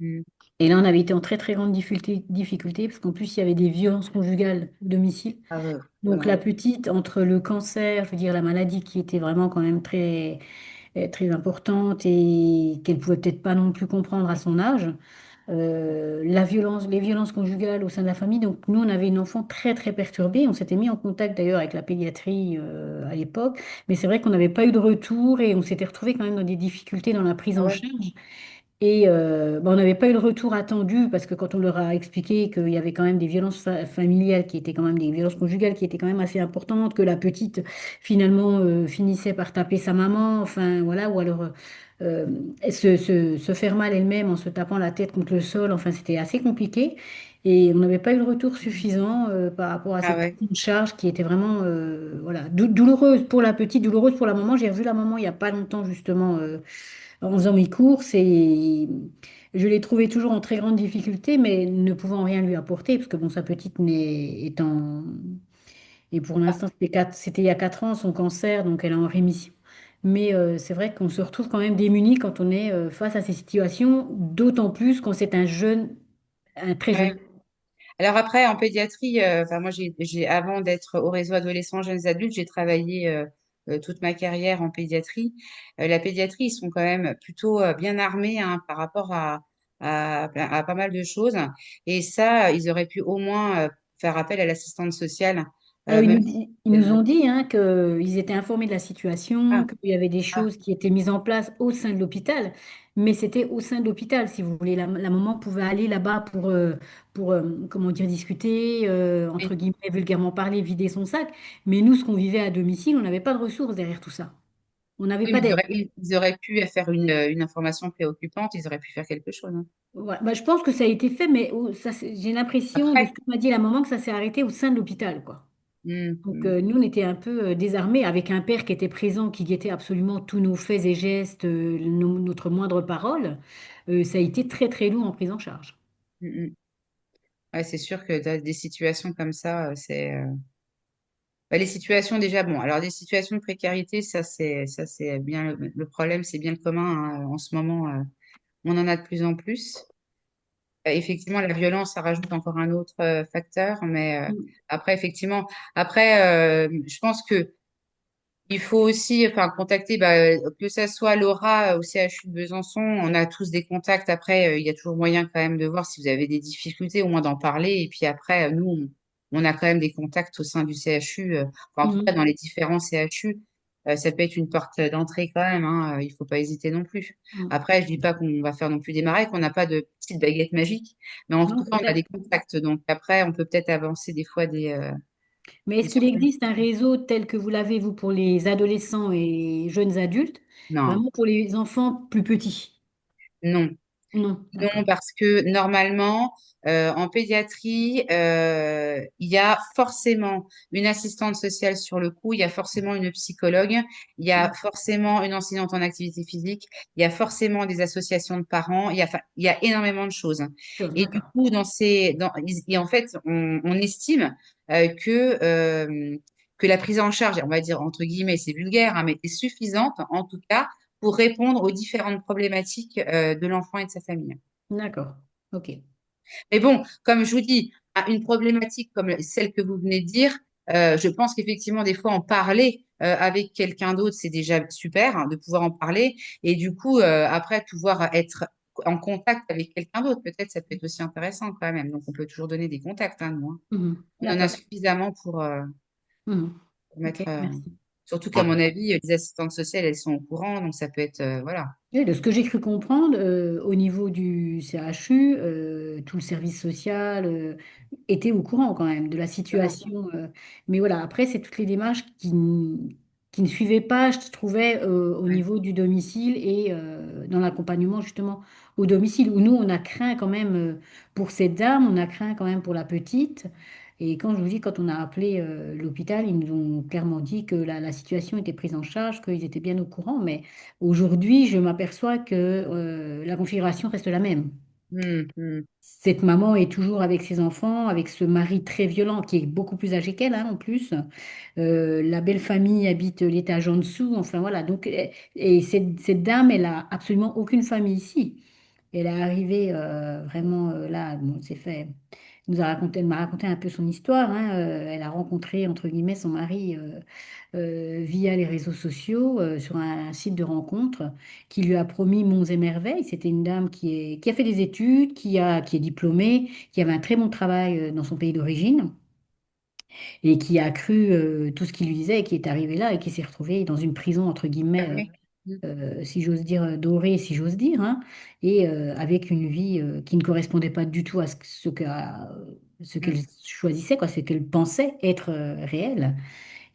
Mm. Et là, on avait été en très, très grande difficulté parce qu'en plus, il y avait des violences conjugales au domicile. Ah ouais, ouais, Donc, la ouais. petite, entre le cancer, je veux dire, la maladie qui était vraiment quand même très, très importante et qu'elle pouvait peut-être pas non plus comprendre à son âge, la violence, les violences conjugales au sein de la famille. Donc, nous, on avait une enfant très, très perturbée. On s'était mis en contact d'ailleurs avec la pédiatrie à l'époque. Mais c'est vrai qu'on n'avait pas eu de retour et on s'était retrouvé quand même dans des difficultés dans la prise Ah en ouais. charge. Et on n'avait pas eu le retour attendu parce que quand on leur a expliqué qu'il y avait quand même des violences familiales qui étaient quand même des violences conjugales qui étaient quand même assez importantes, que la petite finalement finissait par taper sa maman, enfin voilà, ou alors euh, se faire mal elle-même en se tapant la tête contre le sol, enfin c'était assez compliqué. Et on n'avait pas eu le retour suffisant par rapport à Ah cette ouais. prise en charge qui était vraiment voilà, douloureuse pour la petite, douloureuse pour la maman. J'ai revu la maman il n'y a pas longtemps justement en faisant mes courses et je l'ai trouvée toujours en très grande difficulté, mais ne pouvant rien lui apporter, parce que bon, sa petite est en... Et pour l'instant, c'était il y a 4 ans, son cancer, donc elle est en rémission. Mais c'est vrai qu'on se retrouve quand même démuni quand on est face à ces situations, d'autant plus quand c'est un très jeune. Ouais. Alors après, en pédiatrie, enfin moi, avant d'être au réseau adolescents, jeunes adultes, j'ai travaillé toute ma carrière en pédiatrie. La pédiatrie, ils sont quand même plutôt bien armés, hein, par rapport à pas mal de choses. Et ça, ils auraient pu au moins faire appel à l'assistante sociale, Alors, même si ils nous elle- ont dit hein, qu'ils étaient informés de la situation, ah, qu'il y avait des ah, choses qui étaient mises en place au sein de l'hôpital, mais c'était au sein de l'hôpital, si vous voulez. La maman pouvait aller là-bas comment dire, discuter, oui. entre guillemets, vulgairement parler, vider son sac. Mais nous, ce qu'on vivait à domicile, on n'avait pas de ressources derrière tout ça. On n'avait Oui, pas mais d'aide. ils auraient pu faire une information préoccupante, ils auraient pu faire quelque chose, hein. Voilà. Bah, je pense que ça a été fait, mais j'ai l'impression de ce Après, que m'a dit la maman que ça s'est arrêté au sein de l'hôpital, quoi. Donc, mm. nous, on était un peu désarmés avec un père qui était présent, qui guettait absolument tous nos faits et gestes, notre moindre parole. Ça a été très, très lourd en prise en charge. Mm, mm. Ouais, c'est sûr que dans des situations comme ça, bah, les situations déjà, bon, alors des situations de précarité, ça c'est bien le problème, c'est bien le commun, hein, en ce moment, on en a de plus en plus. Effectivement, la violence, ça rajoute encore un autre facteur, mais Mm. après, effectivement, je pense que il faut aussi, enfin, contacter, bah, que ça soit Laura au CHU de Besançon, on a tous des contacts. Après, il y a toujours moyen quand même de voir si vous avez des difficultés, au moins d'en parler. Et puis après, nous, on a quand même des contacts au sein du CHU, enfin, en tout cas Mm. dans les différents CHU. Ça peut être une porte d'entrée quand même, hein, il faut pas hésiter non plus. Mm. Après, je dis pas qu'on va faire non plus des marais, qu'on n'a pas de petite baguette magique, mais en tout Non, cas, c'est on a clair. des contacts. Donc après, on peut peut-être avancer des fois Mais des est-ce qu'il solutions. existe un réseau tel que vous l'avez, vous, pour les adolescents et jeunes adultes, Non, vraiment pour les enfants plus petits? non. Non, Non, d'accord. parce que normalement, en pédiatrie, il y a forcément une assistante sociale sur le coup, il y a forcément une psychologue, il y a Mm. forcément une enseignante en activité physique, il y a forcément des associations de parents, enfin, il y a énormément de choses. Et du D'accord. coup, et en fait, on estime que la prise en charge, on va dire entre guillemets, c'est vulgaire, hein, mais est suffisante en tout cas pour répondre aux différentes problématiques de l'enfant et de sa famille. D'accord. OK. Mais bon, comme je vous dis, à une problématique comme celle que vous venez de dire, je pense qu'effectivement, des fois, en parler avec quelqu'un d'autre, c'est déjà super, hein, de pouvoir en parler. Et du coup, après, pouvoir être en contact avec quelqu'un d'autre. Peut-être ça peut être aussi intéressant quand même. Donc, on peut toujours donner des contacts, hein, nous, hein. Mhm. On en a D'accord. suffisamment Mhm. pour Ok, mettre. merci. Surtout qu'à Ouais. mon avis, les assistantes sociales, elles sont au courant. Donc, ça peut être. Voilà. Et de ce que j'ai cru comprendre, au niveau du CHU, tout le service social était au courant quand même de la Voilà. situation. Mais voilà, après, c'est toutes les démarches qui ne suivaient pas, je trouvais, au Ouais. niveau du domicile et dans l'accompagnement justement au domicile, où nous, on a craint quand même pour cette dame, on a craint quand même pour la petite. Et quand je vous dis, quand on a appelé l'hôpital, ils nous ont clairement dit que la situation était prise en charge, qu'ils étaient bien au courant, mais aujourd'hui, je m'aperçois que la configuration reste la même. Mm. Cette maman est toujours avec ses enfants, avec ce mari très violent qui est beaucoup plus âgé qu'elle, hein, en plus. La belle famille habite l'étage en dessous. Enfin voilà. Donc, et cette dame, elle a absolument aucune famille ici. Elle est arrivée vraiment là. Bon, c'est fait. Elle m'a raconté un peu son histoire, hein. Elle a rencontré entre guillemets son mari via les réseaux sociaux sur un site de rencontre qui lui a promis monts et merveilles. C'était une dame qui a fait des études, qui est diplômée, qui avait un très bon travail dans son pays d'origine et qui a cru tout ce qu'il lui disait et qui est arrivée là et qui s'est retrouvée dans une prison, entre Ah guillemets, oui. Mm. si j'ose dire, dorée, si j'ose dire, hein, et avec une vie qui ne correspondait pas du tout à ce qu'elle Mm. choisissait, quoi, ce qu'elle pensait être réel.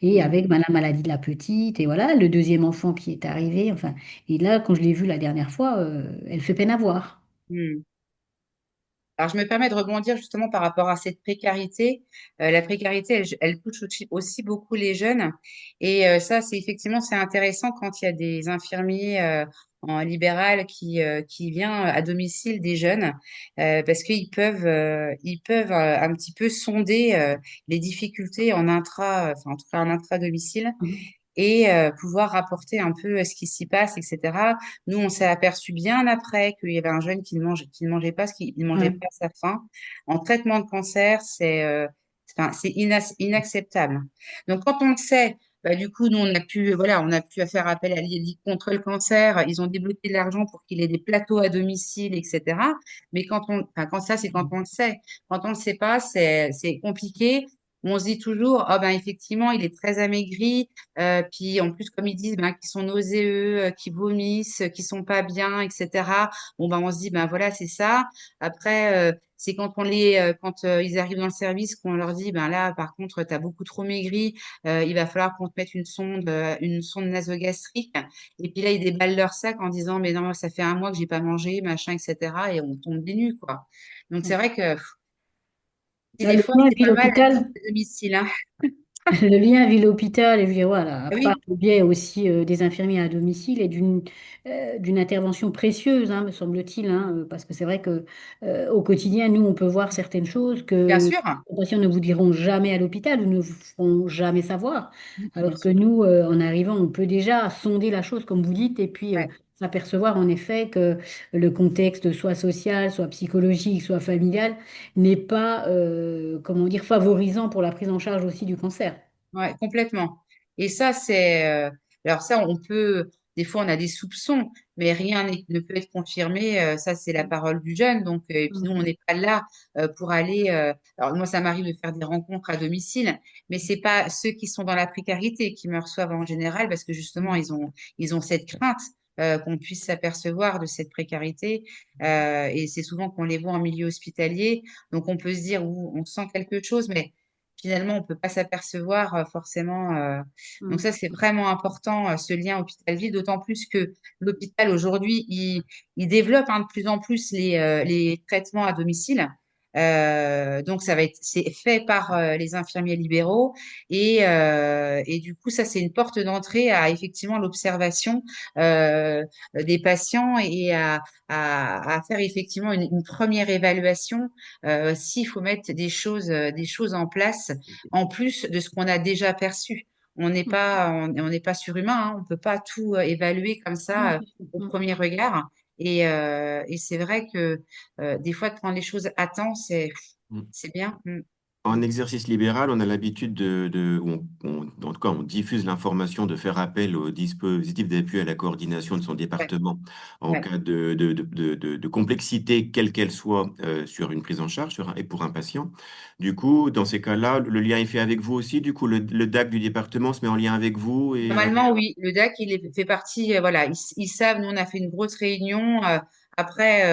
Et Mm. avec la maladie de la petite, et voilà, le deuxième enfant qui est arrivé, enfin, et là, quand je l'ai vue la dernière fois, elle fait peine à voir. Mm. Alors, je me permets de rebondir justement par rapport à cette précarité. La précarité, elle touche aussi beaucoup les jeunes. Et ça, c'est effectivement, c'est intéressant quand il y a des infirmiers en libéral qui viennent à domicile des jeunes, parce ils peuvent un petit peu sonder les difficultés en enfin, en tout cas en intra-domicile Mhm. et pouvoir rapporter un peu ce qui s'y passe, etc. Nous, on s'est aperçu bien après qu'il y avait un jeune qui ne mangeait pas ce qu'il ne mangeait Ouais. pas à sa faim. En traitement de cancer, c'est inacceptable. Donc, quand on le sait, bah, du coup, nous, on a pu faire appel à l'Ligue contre le cancer. Ils ont débloqué de l'argent pour qu'il ait des plateaux à domicile, etc. Mais quand ça, c'est quand on le sait. Quand on ne le sait pas, c'est compliqué. On se dit toujours, ah ben effectivement, il est très amaigri, puis en plus, comme ils disent, ben, qu'ils sont nauséeux, qu'ils vomissent, qu'ils sont pas bien, etc. Bon ben on se dit, ben voilà, c'est ça. Après, c'est quand ils arrivent dans le service qu'on leur dit, ben là, par contre, tu as beaucoup trop maigri, il va falloir qu'on te mette une sonde nasogastrique. Et puis là, ils déballent leur sac en disant, mais non, ça fait un mois que j'ai pas mangé, machin, etc. Et on tombe des nues, quoi. Donc c'est vrai que Là, des le fois, lien c'est pas mal d'être ville-hôpital, à domicile, hein. le lien ville-hôpital, et je veux dire, voilà, à Ah part oui, le biais aussi des infirmiers à domicile et d'une intervention précieuse, hein, me semble-t-il, hein, parce que c'est vrai que au quotidien, nous, on peut voir certaines choses bien que sûr. les patients ne vous diront jamais à l'hôpital ou ne vous feront jamais savoir, Bien alors que sûr. nous, en arrivant, on peut déjà sonder la chose, comme vous dites, et puis Ouais. s'apercevoir en effet que le contexte, soit social, soit psychologique, soit familial, n'est pas, comment dire, favorisant pour la prise en charge aussi du cancer. Ouais, complètement. Et ça, alors ça, des fois, on a des soupçons, mais ne peut être confirmé. Ça, c'est la parole du jeune. Donc, et puis nous, on Mhm. n'est pas là pour aller. Alors moi, ça m'arrive de faire des rencontres à domicile, mais c'est pas ceux qui sont dans la précarité qui me reçoivent en général, parce que justement, Mhm. ils ont cette crainte. Qu'on puisse s'apercevoir de cette précarité et c'est souvent qu'on les voit en milieu hospitalier, donc on peut se dire ou on sent quelque chose, mais finalement, on peut pas s'apercevoir forcément. Donc ça, Mhm. c'est vraiment important, ce lien hôpital-vie, d'autant plus que l'hôpital aujourd'hui, il développe hein, de plus en plus les traitements à domicile. Donc c'est fait par les infirmiers libéraux et du coup, ça, c'est une porte d'entrée à effectivement l'observation des patients et à faire effectivement une première évaluation s'il faut mettre des choses en place en plus de ce qu'on a déjà perçu. On n'est pas surhumain, hein, on peut pas tout évaluer comme Non, ça c'est sûr. au Mhm. premier regard. Et c'est vrai que des fois, de prendre les choses à temps, c'est bien. Mm. En exercice libéral, on a l'habitude en tout cas, on diffuse l'information de faire appel au dispositif d'appui à la coordination de son Ouais, département en ouais. cas de complexité, quelle qu'elle soit, sur une prise en charge et pour un patient. Du coup, dans ces cas-là, le lien est fait avec vous aussi. Du coup, le DAC du département se met en lien avec vous et Normalement, oui, le DAC, fait partie, voilà, ils savent, nous, on a fait une grosse réunion. Après,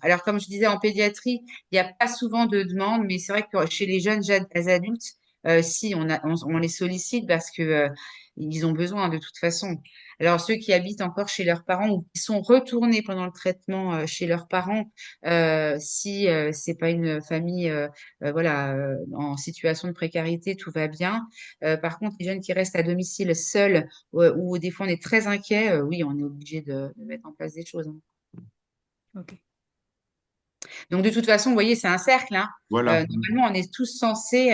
alors comme je disais, en pédiatrie, il n'y a pas souvent de demandes, mais c'est vrai que chez les jeunes adultes, si, on les sollicite parce que ils ont besoin de toute façon. Alors, ceux qui habitent encore chez leurs parents ou qui sont retournés pendant le traitement chez leurs parents, si c'est pas une famille voilà, en situation de précarité, tout va bien. Par contre, les jeunes qui restent à domicile seuls ou des fois on est très inquiet, oui, on est obligé de mettre en place des choses, hein. Ok. Donc, de toute façon, vous voyez, c'est un cercle, hein. voilà. Normalement, on est tous censés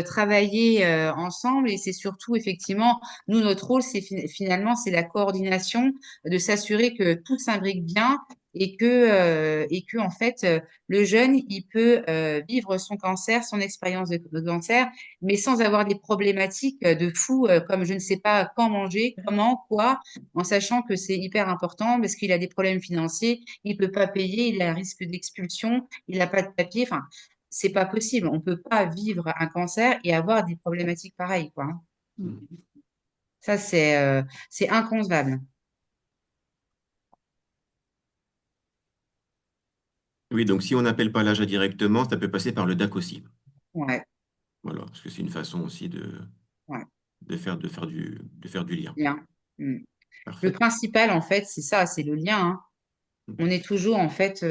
travailler ensemble et c'est surtout, effectivement, nous, notre rôle, finalement, c'est la coordination, de s'assurer que tout s'imbrique bien et que, en fait, le jeune, il peut vivre son cancer, son expérience de cancer, mais sans avoir des problématiques de fou, comme je ne sais pas quand manger, comment, quoi, en sachant que c'est hyper important parce qu'il a des problèmes financiers, il peut pas payer, il a un risque d'expulsion, il n'a pas de papier. Enfin, c'est pas possible. On peut pas vivre un cancer et avoir des problématiques pareilles, quoi, hein. Mm. Ça, c'est inconcevable. Oui, donc si on n'appelle pas l'AJA directement, ça peut passer par le DAC aussi. Ouais, Voilà, parce que c'est une façon aussi ouais, de faire du lien. bien. Mm. Le Parfait. principal, en fait, c'est ça, c'est le lien, hein. On est toujours, en fait,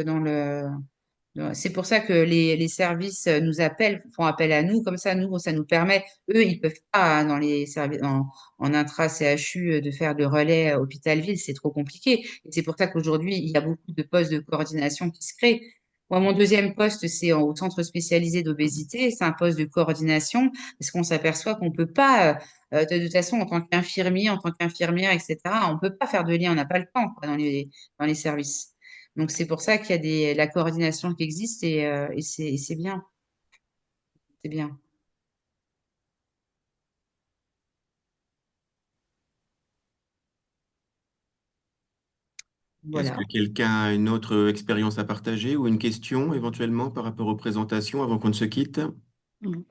c'est pour ça que les services nous appellent, font appel à nous, comme ça, nous, ça nous permet, eux, ils peuvent pas, hein, dans les services, en intra-CHU, de faire de relais hôpital-ville, c'est trop compliqué. Et c'est pour ça qu'aujourd'hui, il y a beaucoup de postes de coordination qui se créent. Moi, mon deuxième poste, c'est au centre spécialisé d'obésité, c'est un poste de coordination, parce qu'on s'aperçoit qu'on peut pas, de toute façon, en tant qu'infirmier, en tant qu'infirmière, etc., on peut pas faire de lien, on n'a pas le temps, quoi, dans les services. Donc, c'est pour ça qu'il y a la coordination qui existe et c'est bien. C'est bien. Est-ce que Voilà. quelqu'un a une autre expérience à partager ou une question éventuellement par rapport aux présentations avant qu'on ne se quitte? Mm.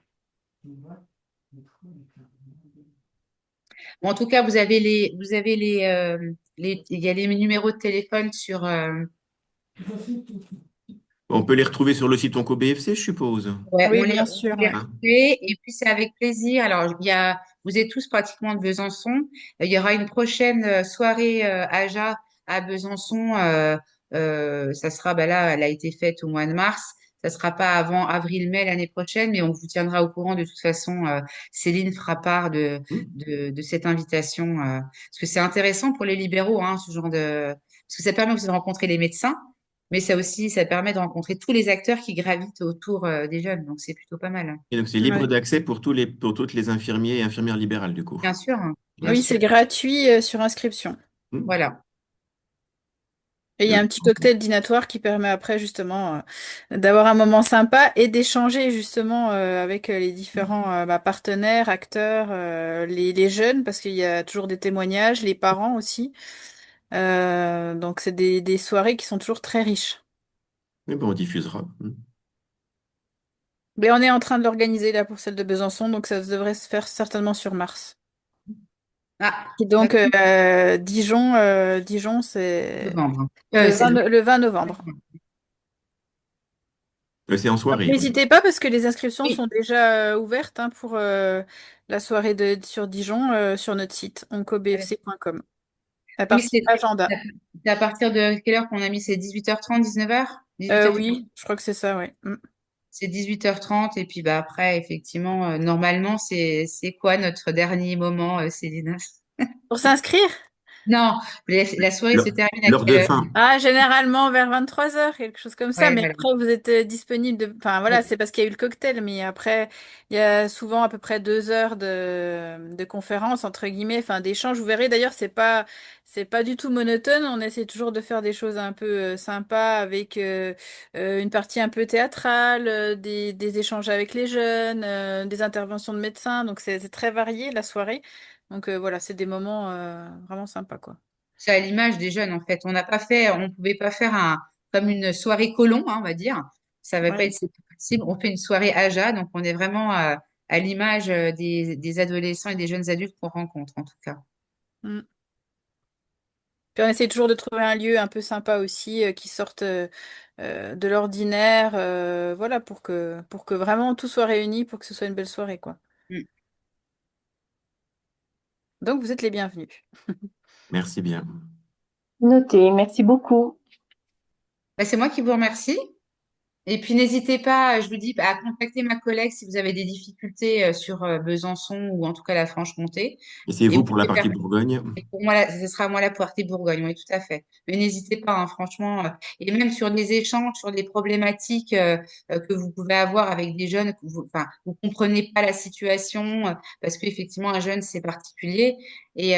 Bon, en tout cas, il y a les numéros de téléphone sur. On peut les retrouver sur le site Onco BFC, je suppose. Ouais, Oui, bien sûr, on les ouais. Hein. refait et puis c'est avec plaisir. Alors, vous êtes tous pratiquement de Besançon. Il y aura une prochaine soirée AJA à Besançon. Ça sera, bah là, elle a été faite au mois de mars. Ça sera pas avant avril-mai l'année prochaine, mais on vous tiendra au courant de toute façon. Céline fera part Hmm. de cette invitation parce que c'est intéressant pour les libéraux, hein, ce genre de parce que ça permet aussi de rencontrer les médecins. Mais ça aussi, ça permet de rencontrer tous les acteurs qui gravitent autour des jeunes. Donc, c'est plutôt pas mal, hein. Et donc c'est libre Ouais. d'accès pour toutes les infirmiers et infirmières libérales du coup. Bien sûr, hein, bien Ouais. Oui, sûr. c'est gratuit sur inscription. Hmm. Voilà. Et il y a un petit cocktail dînatoire qui permet après justement d'avoir un moment sympa et d'échanger justement avec les différents partenaires, acteurs, les jeunes, parce qu'il y a toujours des témoignages, les parents aussi. Donc c'est des soirées qui sont toujours très riches. Mais bon, on diffusera. Hmm. Mais on est en train de l'organiser là pour celle de Besançon, donc ça devrait se faire certainement sur Mars. Ah, Et donc d'accord, Dijon, c'est novembre. le C'est 20, le 20 novembre. C'est en soirée. N'hésitez pas parce que les inscriptions Oui, sont déjà ouvertes hein, pour la soirée sur Dijon sur notre site oncobfc.com. La oui, partie agenda. c'est à partir de quelle heure qu'on a mis? C'est 18h30, 19h? 18h30. Oui, je crois que c'est ça, oui. Mm. C'est 18h30 et puis bah après, effectivement, normalement, c'est quoi notre dernier moment, Céline? Pour s'inscrire, Non, la soirée se L'heure termine à l'heure quelle de heure? fin. Ah, généralement vers 23 heures, quelque chose comme ça. Ouais, Mais voilà. après, vous êtes disponible Enfin, voilà, c'est parce qu'il y a eu le cocktail. Mais après, il y a souvent à peu près 2 heures de conférence, entre guillemets, enfin, d'échange. Vous verrez, d'ailleurs, c'est pas du tout monotone. On essaie toujours de faire des choses un peu sympas avec une partie un peu théâtrale, des échanges avec les jeunes, des interventions de médecins. Donc, c'est très varié, la soirée. Donc, voilà, c'est des moments vraiment sympas, quoi. C'est à l'image des jeunes, en fait. On pouvait pas faire comme une soirée colon, hein, on va dire. Ça va pas Ouais. être possible. On fait une soirée AJA, donc on est vraiment à l'image des adolescents et des jeunes adultes qu'on rencontre, en tout cas. Mm. Puis on essaie toujours de trouver un lieu un peu sympa aussi, qui sorte de l'ordinaire, voilà, pour que vraiment tout soit réuni, pour que ce soit une belle soirée, quoi. Mm. Donc vous êtes les bienvenus. Merci bien. Noté, merci beaucoup. Bah, c'est moi qui vous remercie. Et puis n'hésitez pas, je vous dis, à contacter ma collègue si vous avez des difficultés sur Besançon ou en tout cas la Franche-Comté. Et c'est Et vous vous pour la pouvez partie faire Bourgogne? Et pour moi, ce sera moi la Poirté-Bourgogne, oui, tout à fait. Mais n'hésitez pas, hein, franchement, et même sur des échanges, sur des problématiques que vous pouvez avoir avec des jeunes, enfin, vous comprenez pas la situation, parce qu'effectivement, un jeune, c'est particulier. Et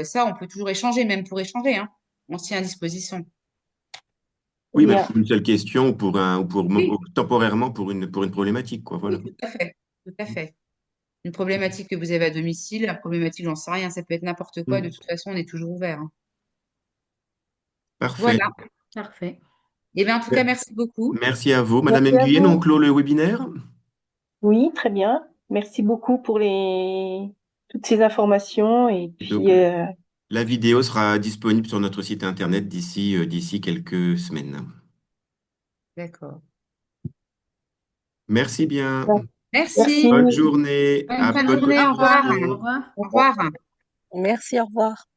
ça, on peut toujours échanger, même pour échanger, hein. On s'y est à disposition. Oui, même Bien. pour une seule question ou Oui, temporairement pour une problématique, quoi. Voilà. oui, tout à fait, tout à fait. Une problématique que vous avez à domicile, la problématique, j'en sais rien, ça peut être n'importe quoi. De Mm. toute façon, on est toujours ouvert, hein. Parfait. Voilà. Parfait. Et bien, en tout cas, merci beaucoup. Merci à vous. Madame Merci à Nguyen, on vous. clôt le webinaire. Oui, très bien. Merci beaucoup pour toutes ces informations. Et Donc, puis, la vidéo sera disponible sur notre site internet d'ici quelques semaines. D'accord. Merci bien. Merci. merci. Bonne journée. Bonne À fin de bonne journée. Au Au revoir. revoir. Au continuation. revoir. Au revoir. Merci, au revoir.